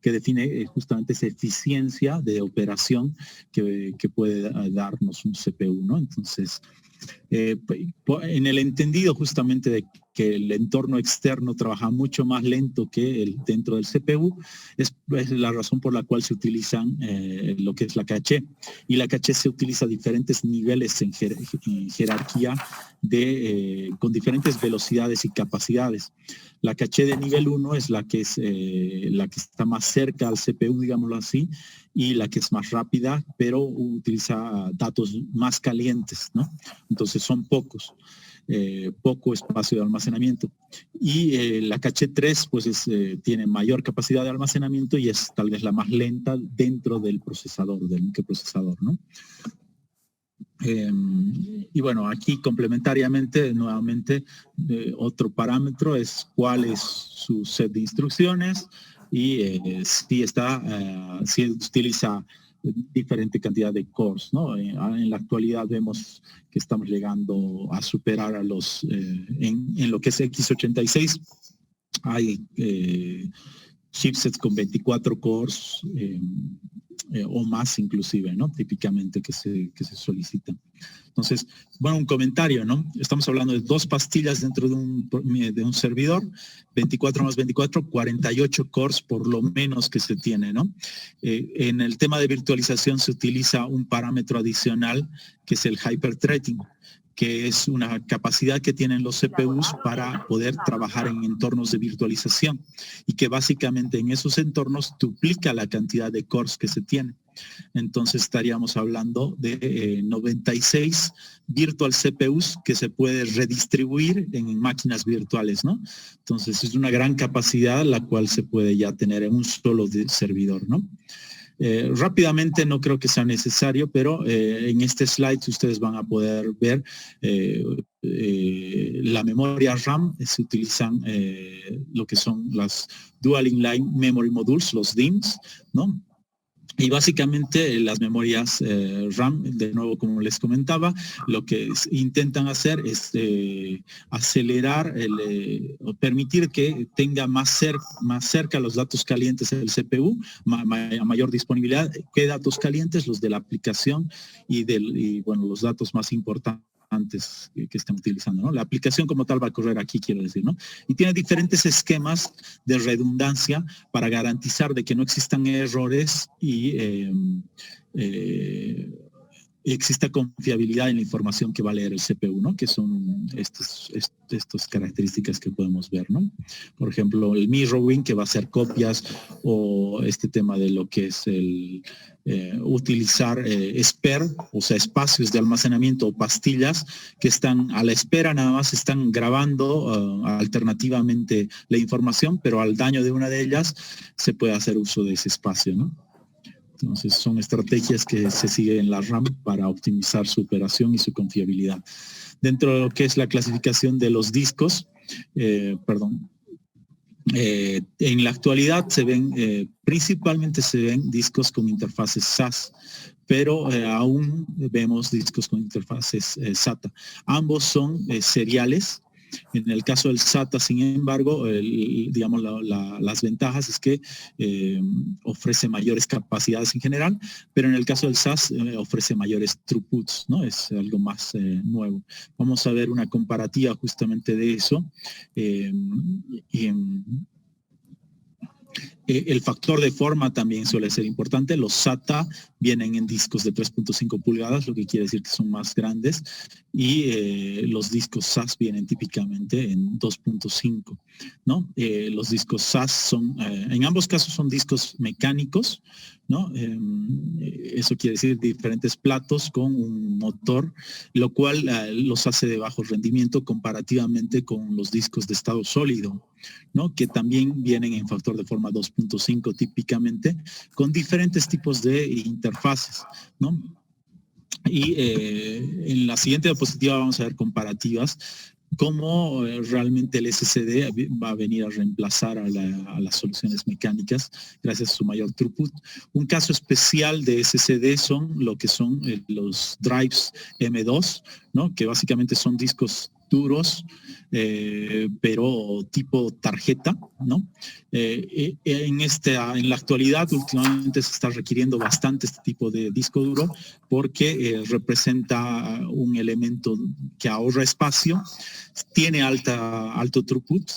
que define justamente esa eficiencia de operación que puede darnos un CPU, ¿no? Entonces, en el entendido justamente de que el entorno externo trabaja mucho más lento que dentro del CPU, es la razón por la cual se utilizan lo que es la caché. Y la caché se utiliza a diferentes niveles en jerarquía con diferentes velocidades y capacidades. La caché de nivel 1 es la que está más cerca al CPU, digámoslo así, y la que es más rápida, pero utiliza datos más calientes, ¿no? Entonces son pocos. poco espacio de almacenamiento. Y la caché 3 pues tiene mayor capacidad de almacenamiento y es tal vez la más lenta dentro del procesador, del microprocesador, ¿no? Y bueno, aquí complementariamente, nuevamente, otro parámetro es cuál es su set de instrucciones y si utiliza diferente cantidad de cores, ¿no? En la actualidad vemos que estamos llegando a superar a los, en lo que es x86, hay chipsets con 24 cores, o más inclusive, ¿no? Típicamente que se solicitan. Entonces, bueno, un comentario, ¿no? Estamos hablando de 2 pastillas dentro de un servidor, 24 más 24, 48 cores por lo menos que se tiene, ¿no? En el tema de virtualización se utiliza un parámetro adicional que es el hyperthreading, que es una capacidad que tienen los CPUs para poder trabajar en entornos de virtualización y que básicamente en esos entornos duplica la cantidad de cores que se tiene. Entonces estaríamos hablando de 96 virtual CPUs que se puede redistribuir en máquinas virtuales, ¿no? Entonces es una gran capacidad la cual se puede ya tener en un solo servidor, ¿no? Rápidamente no creo que sea necesario, pero en este slide ustedes van a poder ver la memoria RAM. Se utilizan lo que son las Dual Inline Memory Modules, los DIMMs, ¿no? Y básicamente las memorias RAM, de nuevo como les comentaba, lo que intentan hacer es acelerar, o permitir que tenga más cerca los datos calientes del CPU, a mayor disponibilidad. ¿Qué datos calientes? Los de la aplicación y bueno, los datos más importantes que están utilizando, ¿no? La aplicación como tal va a correr aquí, quiero decir, ¿no? Y tiene diferentes esquemas de redundancia para garantizar de que no existan errores y exista confiabilidad en la información que va a leer el CPU, ¿no? Que son estas características que podemos ver, ¿no? Por ejemplo, el mirroring, que va a hacer copias, o este tema de lo que es el utilizar spare, o sea, espacios de almacenamiento o pastillas que están a la espera, nada más están grabando alternativamente la información, pero al daño de una de ellas se puede hacer uso de ese espacio, ¿no? Entonces son estrategias que se siguen en la RAM para optimizar su operación y su confiabilidad. Dentro de lo que es la clasificación de los discos, en la actualidad se ven, principalmente se ven discos con interfaces SAS, pero aún vemos discos con interfaces SATA. Ambos son seriales. En el caso del SATA, sin embargo, digamos, las ventajas es que ofrece mayores capacidades en general, pero en el caso del SAS ofrece mayores throughputs, ¿no? Es algo más nuevo. Vamos a ver una comparativa justamente de eso. El factor de forma también suele ser importante. Los SATA vienen en discos de 3.5 pulgadas, lo que quiere decir que son más grandes, y los discos SAS vienen típicamente en 2.5, ¿no? Los discos SAS son, en ambos casos son discos mecánicos, ¿no? Eso quiere decir diferentes platos con un motor, lo cual los hace de bajo rendimiento comparativamente con los discos de estado sólido, ¿no? Que también vienen en factor de forma 2.5 típicamente, con diferentes tipos de interfaces, ¿no? Y en la siguiente diapositiva vamos a ver comparativas, cómo realmente el SSD va a venir a reemplazar a las soluciones mecánicas gracias a su mayor throughput. Un caso especial de SSD son lo que son los drives M2, ¿no? Que básicamente son discos duros, pero tipo tarjeta, ¿no? En la actualidad últimamente se está requiriendo bastante este tipo de disco duro porque representa un elemento que ahorra espacio, tiene alto throughput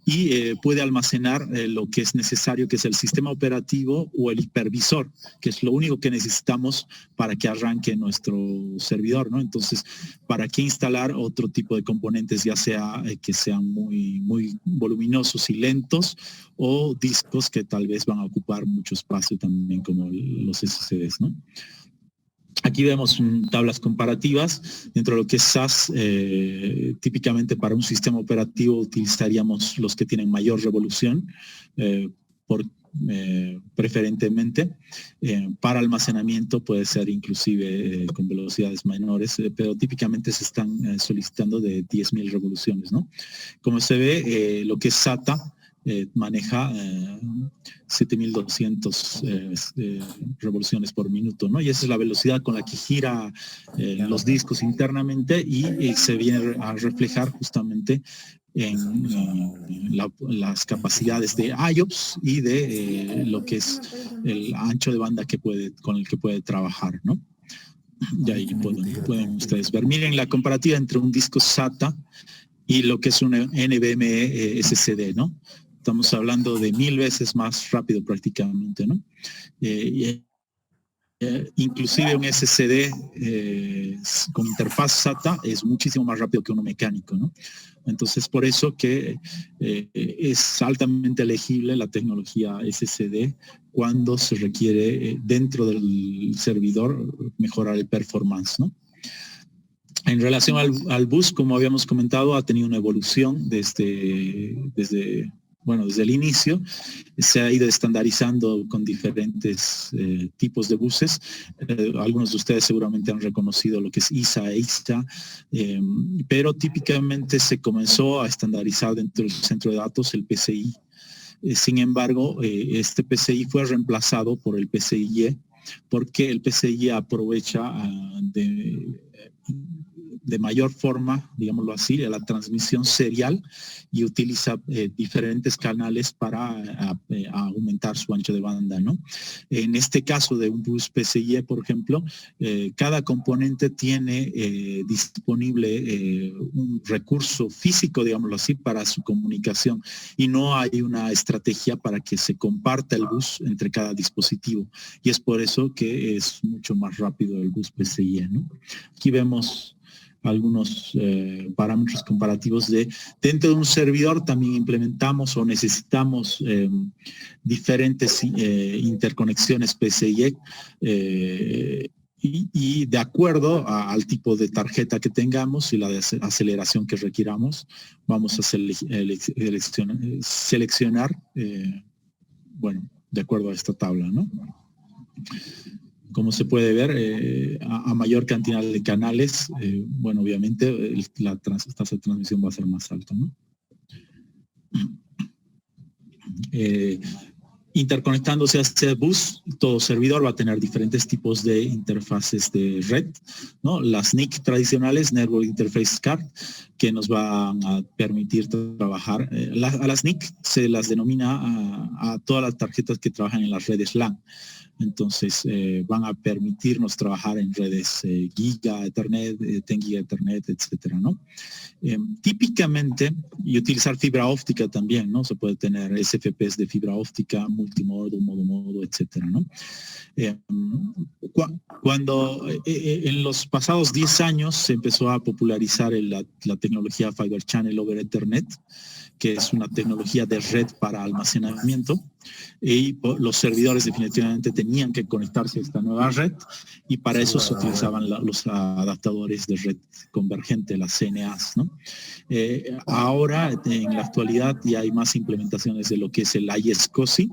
y puede almacenar lo que es necesario, que es el sistema operativo o el hipervisor, que es lo único que necesitamos para que arranque nuestro servidor, ¿no? Entonces, ¿para qué instalar otro tipo de componentes, ya sea que sean muy, muy voluminosos y lentos, o discos que tal vez van a ocupar mucho espacio también, como los SSDs, ¿no? Aquí vemos tablas comparativas dentro de lo que es SAS. Típicamente para un sistema operativo utilizaríamos los que tienen mayor revolución, preferentemente. Para almacenamiento puede ser inclusive con velocidades menores, pero típicamente se están solicitando de 10.000 revoluciones, ¿no? Como se ve, lo que es SATA maneja 7.200 revoluciones por minuto, ¿no? Y esa es la velocidad con la que gira los discos internamente y se viene a reflejar justamente en las capacidades de IOPS y de lo que es el ancho de banda con el que puede trabajar, ¿no? Y ahí pueden ustedes ver. Miren la comparativa entre un disco SATA y lo que es un NVMe SSD, ¿no? Estamos hablando de 1000 veces más rápido prácticamente, ¿no? Inclusive un SSD con interfaz SATA es muchísimo más rápido que uno mecánico, ¿no? Entonces, por eso que es altamente elegible la tecnología SSD cuando se requiere dentro del servidor mejorar el performance, ¿no? En relación al bus, como habíamos comentado, ha tenido una evolución desde el inicio. Se ha ido estandarizando con diferentes tipos de buses. Algunos de ustedes seguramente han reconocido lo que es ISA e ISTA, pero típicamente se comenzó a estandarizar dentro del centro de datos el PCI. Sin embargo, este PCI fue reemplazado por el PCIe, porque el PCI aprovecha de mayor forma, digámoslo así, la transmisión serial y utiliza diferentes canales para aumentar su ancho de banda, ¿no? En este caso de un bus PCIe, por ejemplo, cada componente tiene disponible un recurso físico, digámoslo así, para su comunicación y no hay una estrategia para que se comparta el bus entre cada dispositivo y es por eso que es mucho más rápido el bus PCIe, ¿no? Aquí vemos algunos parámetros comparativos dentro de un servidor también implementamos o necesitamos diferentes interconexiones PCIe y de acuerdo al tipo de tarjeta que tengamos y la de aceleración que requiramos, vamos a seleccionar de acuerdo a esta tabla, ¿no? Como se puede ver, a mayor cantidad de canales, obviamente la tasa de transmisión va a ser más alta, ¿no? Interconectándose a este bus, todo servidor va a tener diferentes tipos de interfaces de red, ¿no? Las NIC tradicionales, Network Interface Card, que nos van a permitir trabajar. A las NIC se las denomina a todas las tarjetas que trabajan en las redes LAN. Entonces van a permitirnos trabajar en redes Giga, Ethernet, 10 Giga Ethernet, etcétera, ¿no? Típicamente, y utilizar fibra óptica también, ¿no? Se puede tener SFPs de fibra óptica, multimodo, modo, etcétera, ¿no? Cuando en los pasados 10 años se empezó a popularizar la tecnología Fiber Channel over Ethernet, que es una tecnología de red para almacenamiento, y los servidores definitivamente tenían que conectarse a esta nueva red, y para eso se utilizaban los adaptadores de red convergente, las CNAs, ¿no? Ahora, en la actualidad, ya hay más implementaciones de lo que es el iSCSI,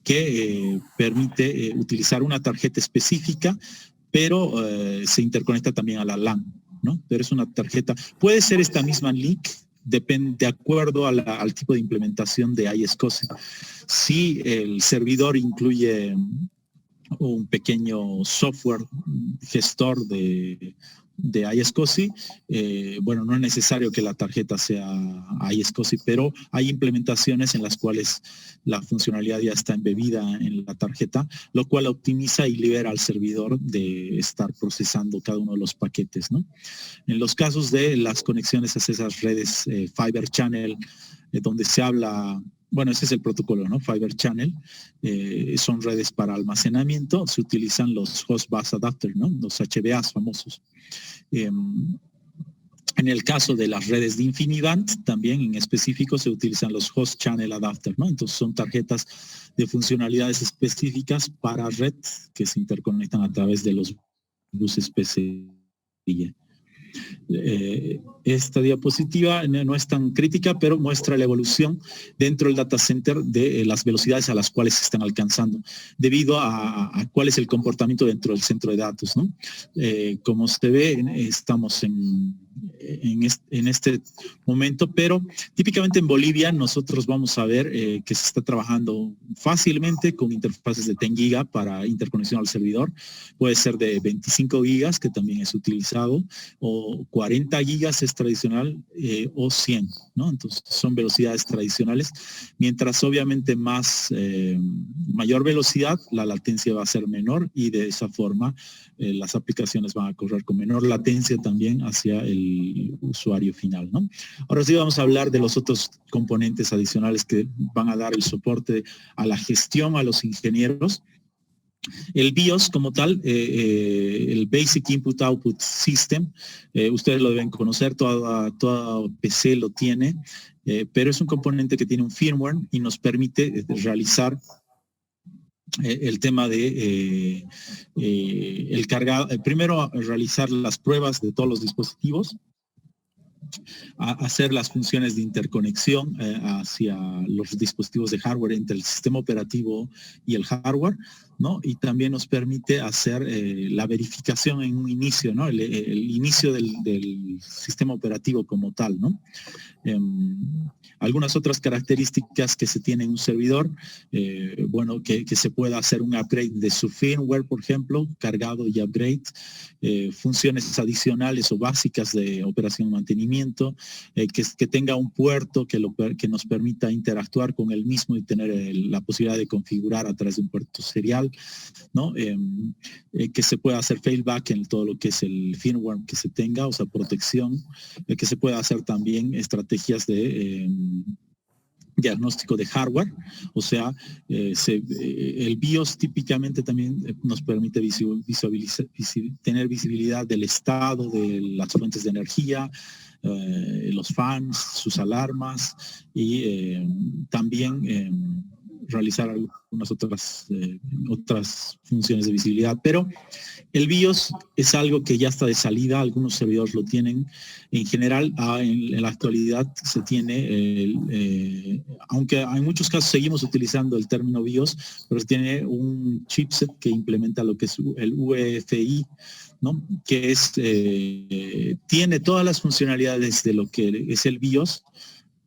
que permite utilizar una tarjeta específica, pero se interconecta también a la LAN, ¿no? Pero es una tarjeta, puede ser esta misma link, depende de acuerdo al tipo de implementación de iSCSI. Si el servidor incluye un pequeño software gestor de iSCSI, no es necesario que la tarjeta sea iSCSI, pero hay implementaciones en las cuales la funcionalidad ya está embebida en la tarjeta, lo cual optimiza y libera al servidor de estar procesando cada uno de los paquetes, ¿no? En los casos de las conexiones a esas redes Fiber Channel, donde se habla, ese es el protocolo, ¿no? Fiber Channel, son redes para almacenamiento, se utilizan los Host Bus Adapter, ¿no? Los HBAs famosos. En el caso de las redes de InfiniBand, también en específico se utilizan los Host Channel Adapter, ¿no? Entonces son tarjetas de funcionalidades específicas para red que se interconectan a través de los luces PCI. Esta diapositiva no es tan crítica, pero muestra la evolución dentro del data center de las velocidades a las cuales se están alcanzando, debido a cuál es el comportamiento dentro del centro de datos, ¿no? Como se ve, estamos en este momento, pero típicamente en Bolivia nosotros vamos a ver que se está trabajando fácilmente con interfaces de 10 gigas para interconexión al servidor. Puede ser de 25 gigas, que también es utilizado, o 40 gigas es tradicional, o 100, ¿no? Entonces son velocidades tradicionales, mientras obviamente mayor velocidad, la latencia va a ser menor, y de esa forma las aplicaciones van a correr con menor latencia también hacia el usuario final, ¿no? Ahora sí vamos a hablar de los otros componentes adicionales que van a dar el soporte a la gestión a los ingenieros. El BIOS como tal, el Basic Input Output System, ustedes lo deben conocer, toda PC lo tiene, pero es un componente que tiene un firmware y nos permite realizar el tema de el cargado, primero realizar las pruebas de todos los dispositivos, hacer las funciones de interconexión hacia los dispositivos de hardware entre el sistema operativo y el hardware, ¿no? Y también nos permite hacer la verificación en un inicio, ¿no? El inicio del sistema operativo como tal, ¿no? Algunas otras características que se tiene en un servidor, bueno, que se pueda hacer un upgrade de su firmware, por ejemplo, cargado y upgrade, funciones adicionales o básicas de operación y mantenimiento, que tenga un puerto que nos permita interactuar con el mismo y tener la posibilidad de configurar a través de un puerto serial, ¿no? Que se pueda hacer failback en todo lo que es el firmware que se tenga, o sea, protección, que se pueda hacer también estrategias de diagnóstico de hardware, o sea, el BIOS típicamente también nos permite tener visibilidad del estado de las fuentes de energía, los fans, sus alarmas, y también realizar algunas otras funciones de visibilidad. Pero el BIOS es algo que ya está de salida, algunos servidores lo tienen. En general, en la actualidad se tiene, aunque en muchos casos seguimos utilizando el término BIOS, pero se tiene un chipset que implementa lo que es el UEFI, ¿no? Que tiene todas las funcionalidades de lo que es el BIOS,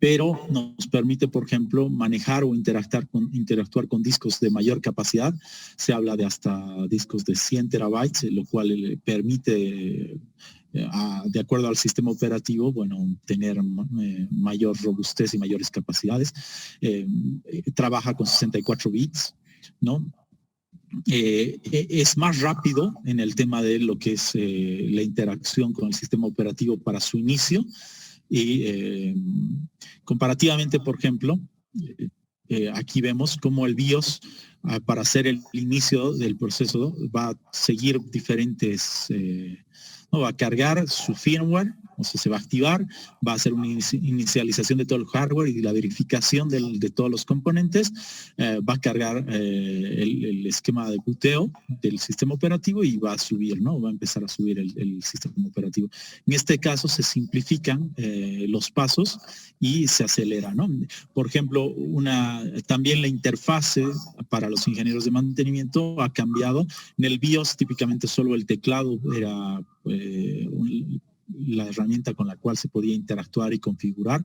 pero nos permite, por ejemplo, manejar o interactuar con discos de mayor capacidad. Se habla de hasta discos de 100 terabytes, lo cual le permite, de acuerdo al sistema operativo, bueno, tener mayor robustez y mayores capacidades. Trabaja con 64 bits, ¿no? Es más rápido en el tema de lo que es la interacción con el sistema operativo para su inicio. Y comparativamente, por ejemplo, aquí vemos cómo el BIOS, para hacer el inicio del proceso, va a seguir diferentes, no, va a cargar su firmware, o sea, se va a activar, va a hacer una inicialización de todo el hardware y la verificación de todos los componentes, va a cargar el esquema de booteo del sistema operativo y va a subir, ¿no? Va a empezar a subir el sistema operativo. En este caso se simplifican los pasos y se acelera, ¿no? Por ejemplo, también la interfase para los ingenieros de mantenimiento ha cambiado. En el BIOS típicamente solo el teclado era la herramienta con la cual se podía interactuar y configurar.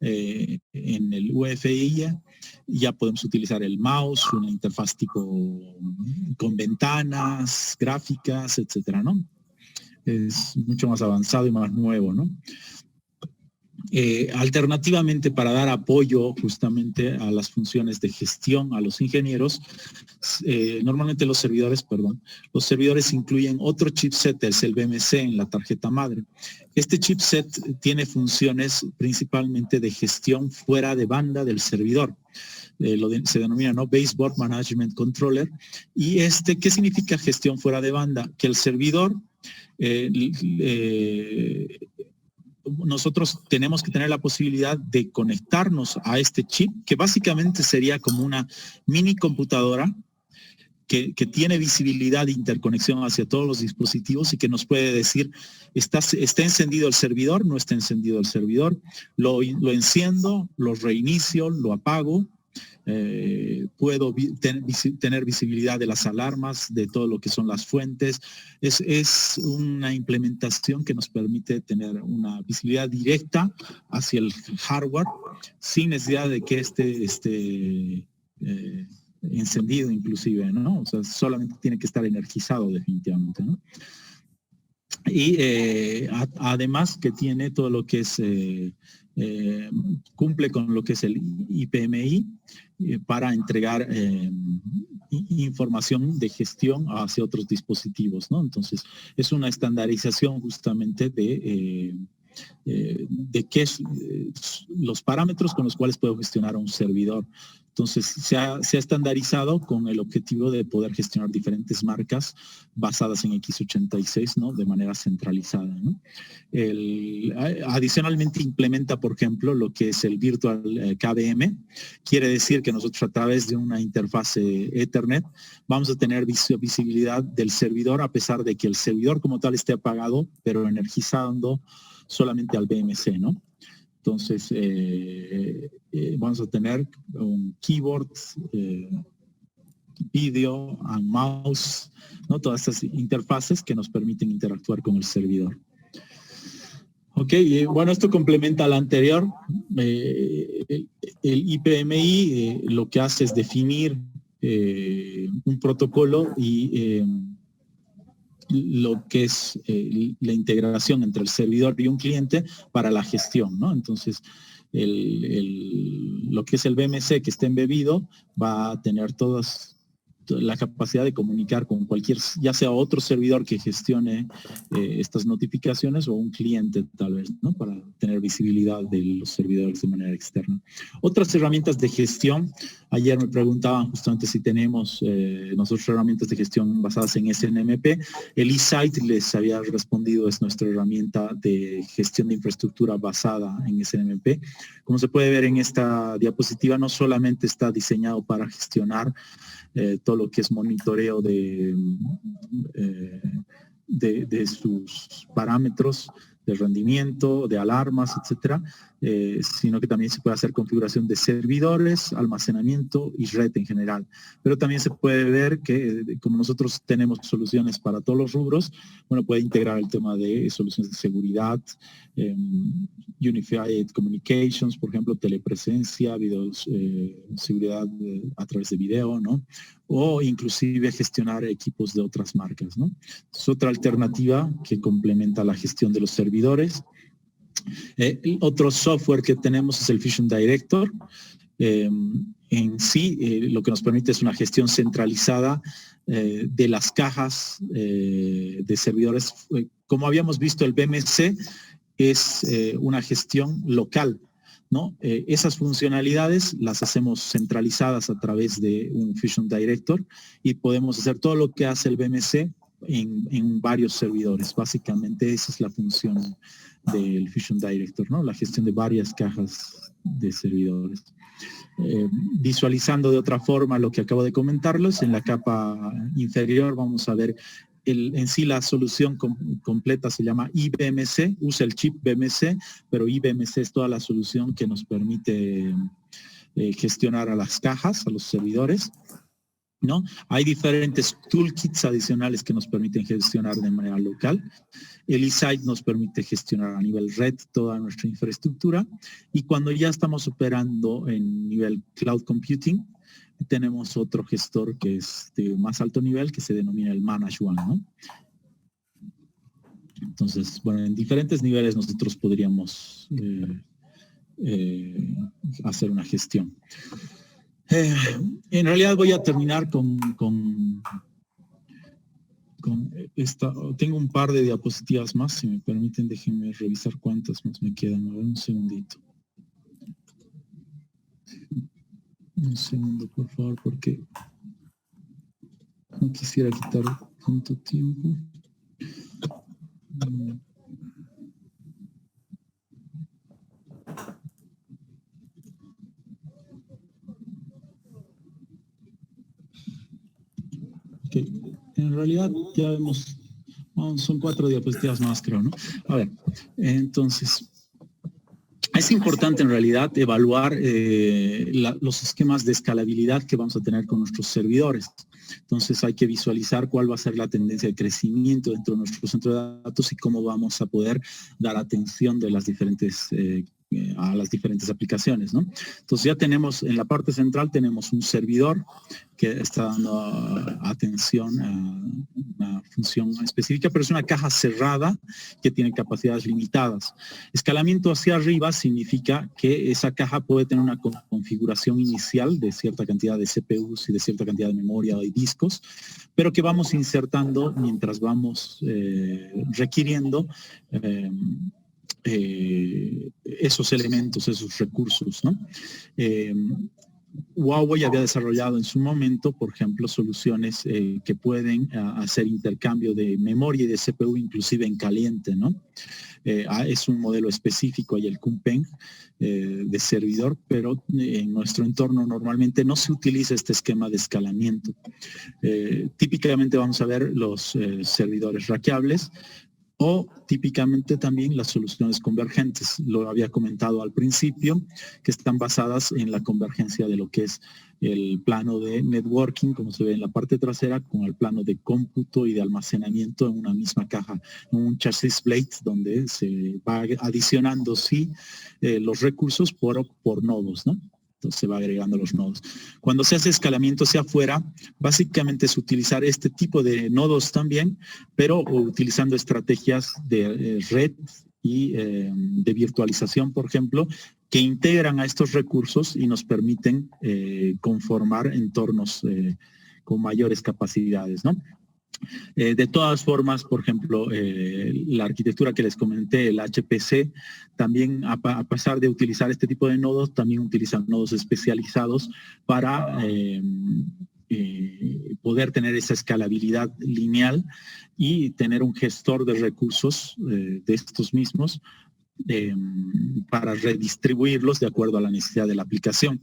En el UEFI ya podemos utilizar el mouse, una interfaz tipo con ventanas, gráficas, etcétera, ¿no? Es mucho más avanzado y más nuevo, ¿no? Alternativamente, para dar apoyo justamente a las funciones de gestión a los ingenieros, normalmente los servidores incluyen otro chipset, es el BMC en la tarjeta madre. Este chipset tiene funciones principalmente de gestión fuera de banda del servidor. Se denomina, ¿no?, Baseboard Management Controller. Y ¿qué significa gestión fuera de banda? Que el servidor nosotros tenemos que tener la posibilidad de conectarnos a este chip, que básicamente sería como una mini computadora, que tiene visibilidad de interconexión hacia todos los dispositivos y que nos puede decir, ¿está encendido el servidor? ¿No está encendido el servidor? Lo enciendo, lo reinicio, lo apago. Puedo tener visibilidad de las alarmas, de todo lo que son las fuentes. Es una implementación que nos permite tener una visibilidad directa hacia el hardware sin necesidad de que esté encendido inclusive, ¿no? O sea, solamente tiene que estar energizado definitivamente, ¿no? Y además que tiene todo lo que es, cumple con lo que es el IPMI para entregar información de gestión hacia otros dispositivos, ¿no? Entonces, es una estandarización justamente de qué es los parámetros con los cuales puedo gestionar un servidor. Entonces, se ha estandarizado con el objetivo de poder gestionar diferentes marcas basadas en x86, ¿no? De manera centralizada, ¿no? Adicionalmente implementa, por ejemplo, lo que es el Virtual KVM. Quiere decir que nosotros a través de una interfase Ethernet vamos a tener visibilidad del servidor a pesar de que el servidor como tal esté apagado, pero energizando solamente al BMC, ¿no? Entonces, vamos a tener un keyboard, video and mouse, ¿no? Todas estas interfaces que nos permiten interactuar con el servidor. Ok, bueno, esto complementa al anterior. El IPMI lo que hace es definir un protocolo y lo que es la integración entre el servidor y un cliente para la gestión, ¿no? Entonces, lo que es el BMC que está embebido va a tener la capacidad de comunicar con cualquier, ya sea otro servidor que gestione estas notificaciones o un cliente tal vez, ¿no? Para tener visibilidad de los servidores de manera externa. Otras herramientas de gestión, ayer me preguntaban justamente si tenemos nosotros herramientas de gestión basadas en SNMP. El eSite les había respondido, es nuestra herramienta de gestión de infraestructura basada en SNMP. Como se puede ver en esta diapositiva, no solamente está diseñado para gestionar todo lo que es monitoreo de sus parámetros de rendimiento, de alarmas, etcétera, sino que también se puede hacer configuración de servidores, almacenamiento y red en general. Pero también se puede ver que como nosotros tenemos soluciones para todos los rubros, bueno, puede integrar el tema de soluciones de seguridad, Unified Communications, por ejemplo, telepresencia, videos, seguridad a través de video, ¿no? O inclusive gestionar equipos de otras marcas, ¿no? Es otra alternativa que complementa la gestión de los servidores. Otro software que tenemos es el Fusion Director. En sí, lo que nos permite es una gestión centralizada de las cajas de servidores. Como habíamos visto, el BMC es una gestión local, ¿no? Esas funcionalidades las hacemos centralizadas a través de un Fusion Director y podemos hacer todo lo que hace el BMC en varios servidores. Básicamente esa es la función del Fusion Director, ¿no? La gestión de varias cajas de servidores. Visualizando de otra forma lo que acabo de comentarles, en la capa inferior vamos a ver en sí la solución completa se llama IBMC, usa el chip BMC, pero IBMC es toda la solución que nos permite gestionar a las cajas, a los servidores, ¿no? Hay diferentes toolkits adicionales que nos permiten gestionar de manera local. El eSite nos permite gestionar a nivel red toda nuestra infraestructura y cuando ya estamos operando en nivel cloud computing, tenemos otro gestor que es de más alto nivel que se denomina el Manage One, ¿no? Entonces, bueno, en diferentes niveles nosotros podríamos hacer una gestión. En realidad voy a terminar con esta. Tengo un par de diapositivas más, si me permiten, déjenme revisar cuántas más me quedan. A ver, un segundito. Un segundo, por favor, porque no quisiera quitar tanto tiempo. en realidad ya vemos, son 4 diapositivas más, creo, ¿no? A ver, entonces, es importante en realidad evaluar los esquemas de escalabilidad que vamos a tener con nuestros servidores. Entonces hay que visualizar cuál va a ser la tendencia de crecimiento dentro de nuestro centro de datos y cómo vamos a poder dar atención de las diferentes a las diferentes aplicaciones, ¿no? Entonces ya tenemos, en la parte central tenemos un servidor que está dando atención a una función específica, pero es una caja cerrada que tiene capacidades limitadas. Escalamiento hacia arriba significa que esa caja puede tener una configuración inicial de cierta cantidad de CPUs y de cierta cantidad de memoria y discos, pero que vamos insertando mientras vamos requiriendo esos elementos, esos recursos, ¿no? Huawei había desarrollado en su momento, por ejemplo, soluciones que pueden hacer intercambio de memoria y de CPU inclusive en caliente, ¿no? Es un modelo específico, hay el Kunpeng de servidor, pero en nuestro entorno normalmente no se utiliza este esquema de escalamiento. Típicamente vamos a ver los servidores raqueables, o típicamente también las soluciones convergentes. Lo había comentado al principio, que están basadas en la convergencia de lo que es el plano de networking, como se ve en la parte trasera, con el plano de cómputo y de almacenamiento en una misma caja, en un chassis blade, donde se va adicionando, sí, los recursos por nodos, ¿no? Entonces se va agregando los nodos. Cuando se hace escalamiento hacia afuera, básicamente es utilizar este tipo de nodos también, pero utilizando estrategias de red y de virtualización, por ejemplo, que integran a estos recursos y nos permiten conformar entornos con mayores capacidades, ¿no? De todas formas, por ejemplo, la arquitectura que les comenté, el HPC, también a pesar de utilizar este tipo de nodos, también utilizan nodos especializados para poder tener esa escalabilidad lineal y tener un gestor de recursos de estos mismos para redistribuirlos de acuerdo a la necesidad de la aplicación.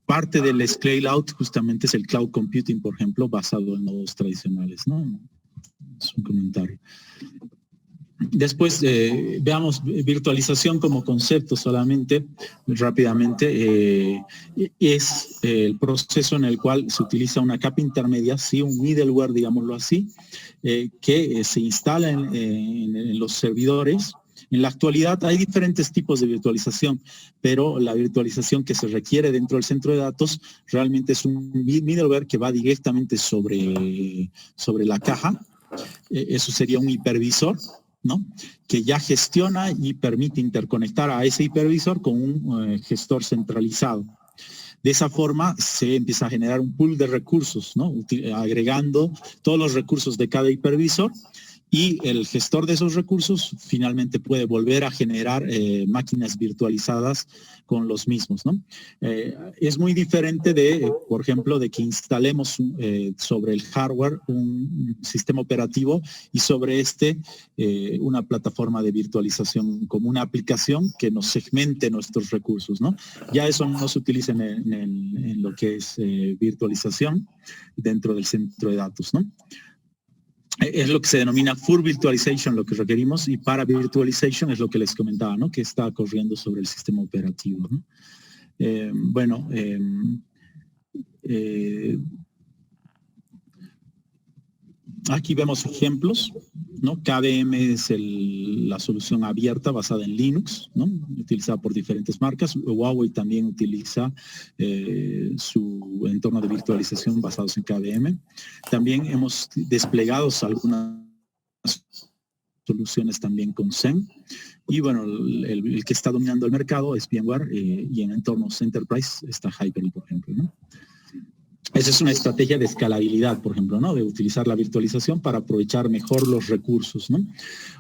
Parte del scale out justamente es el cloud computing, por ejemplo, basado en nodos tradicionales, ¿no? Es un comentario. Después veamos virtualización como concepto solamente, rápidamente. Es el proceso en el cual se utiliza una capa intermedia, sí, un middleware, digámoslo así, que se instala en los servidores. En la actualidad hay diferentes tipos de virtualización, pero la virtualización que se requiere dentro del centro de datos realmente es un middleware que va directamente sobre la caja. Eso sería un hipervisor, ¿no? Que ya gestiona y permite interconectar a ese hipervisor con un gestor centralizado. De esa forma se empieza a generar un pool de recursos, ¿no? Agregando todos los recursos de cada hipervisor, y el gestor de esos recursos finalmente puede volver a generar máquinas virtualizadas con los mismos, ¿no? Es muy diferente de, por ejemplo, de que instalemos sobre el hardware un sistema operativo y sobre una plataforma de virtualización como una aplicación que nos segmente nuestros recursos, ¿no? Ya eso no se utiliza en lo que es virtualización dentro del centro de datos, ¿no? Es lo que se denomina full virtualization, lo que requerimos, y para virtualization es lo que les comentaba, ¿no? Que está corriendo sobre el sistema operativo, ¿no? Aquí vemos ejemplos, ¿no? KVM es la solución abierta basada en Linux, ¿no? Utilizada por diferentes marcas. Huawei también utiliza su entorno de virtualización basados en KVM. También hemos desplegado algunas soluciones también con Zen. Y bueno, el que está dominando el mercado es VMware, y en entornos Enterprise está Hyper-V, por ejemplo, ¿no? Esa es una estrategia de escalabilidad, por ejemplo, ¿no? De utilizar la virtualización para aprovechar mejor los recursos, ¿no?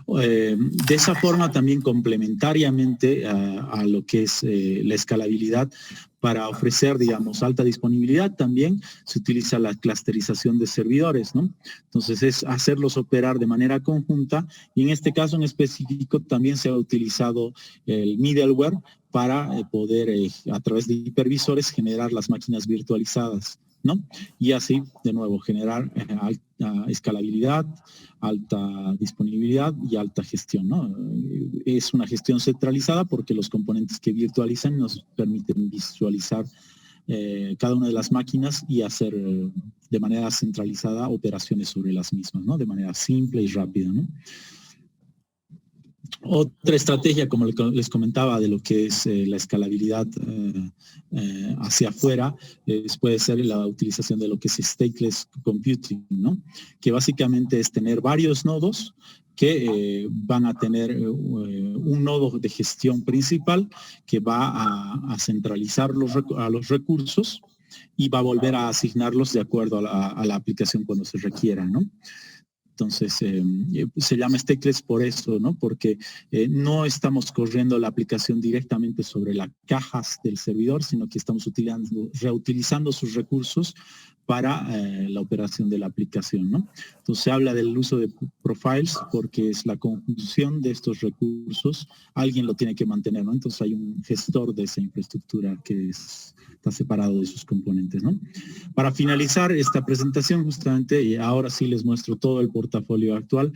De esa forma también complementariamente a lo que es la escalabilidad, para ofrecer, digamos, alta disponibilidad, también se utiliza la clusterización de servidores, ¿no? Entonces es hacerlos operar de manera conjunta, y en este caso en específico también se ha utilizado el middleware para poder, a través de hipervisores, generar las máquinas virtualizadas, ¿no? Y así, de nuevo, generar alta escalabilidad, alta disponibilidad y alta gestión, ¿no? Es una gestión centralizada porque los componentes que virtualizan nos permiten visualizar cada una de las máquinas y hacer de manera centralizada operaciones sobre las mismas, ¿no? De manera simple y rápida, ¿no? Otra estrategia, como les comentaba, de lo que es la escalabilidad hacia afuera, puede ser la utilización de lo que es stateless computing, ¿no? Que básicamente es tener varios nodos que van a tener un nodo de gestión principal que va a centralizar a los recursos y va a volver a asignarlos de acuerdo a la aplicación cuando se requiera, ¿no? Entonces, se llama stateless por eso, ¿no? Porque no estamos corriendo la aplicación directamente sobre las cajas del servidor, sino que estamos reutilizando sus recursos para la operación de la aplicación, ¿no? Entonces, se habla del uso de profiles porque es la conjunción de estos recursos. Alguien lo tiene que mantener, ¿no? Entonces, hay un gestor de esa infraestructura que está separado de sus componentes, ¿no? Para finalizar esta presentación, justamente, y ahora sí les muestro todo el portafolio actual.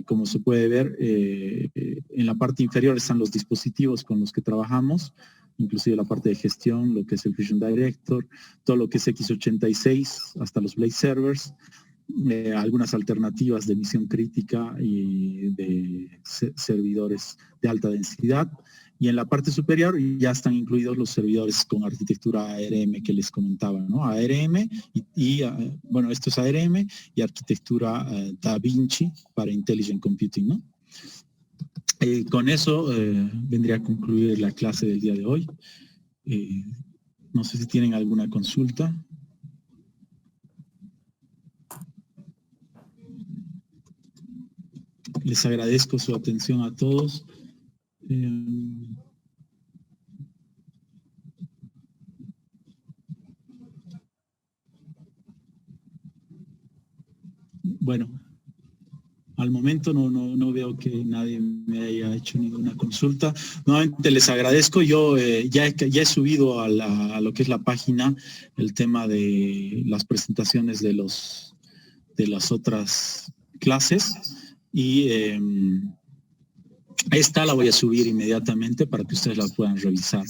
Como se puede ver, en la parte inferior están los dispositivos con los que trabajamos, inclusive la parte de gestión, lo que es el Fusion Director, todo lo que es x86, hasta los Blade Servers, algunas alternativas de misión crítica y de servidores de alta densidad. Y en la parte superior ya están incluidos los servidores con arquitectura ARM que les comentaba, ¿no? ARM bueno, esto es ARM y arquitectura DaVinci para Intelligent Computing, ¿no? Con eso vendría a concluir la clase del día de hoy. No sé si tienen alguna consulta. Les agradezco su atención a todos. Bueno, al momento no veo que nadie me haya hecho ninguna consulta. Nuevamente les agradezco. Yo ya he subido a lo que es la página el tema de las presentaciones de las otras clases y esta la voy a subir inmediatamente para que ustedes la puedan revisar.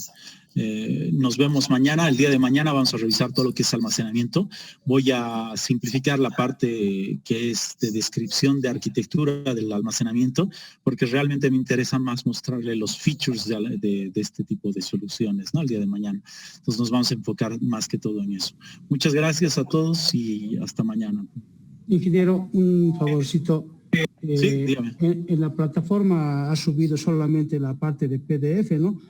Nos vemos mañana. El día de mañana vamos a revisar todo lo que es almacenamiento. Voy a simplificar la parte que es de descripción de arquitectura del almacenamiento, porque realmente me interesa más mostrarle los features de este tipo de soluciones, ¿no? El día de mañana. Entonces nos vamos a enfocar más que todo en eso. Muchas gracias a todos y hasta mañana. Ingeniero, un favorcito. Sí, dígame. En la plataforma ha subido solamente la parte de PDF, ¿no?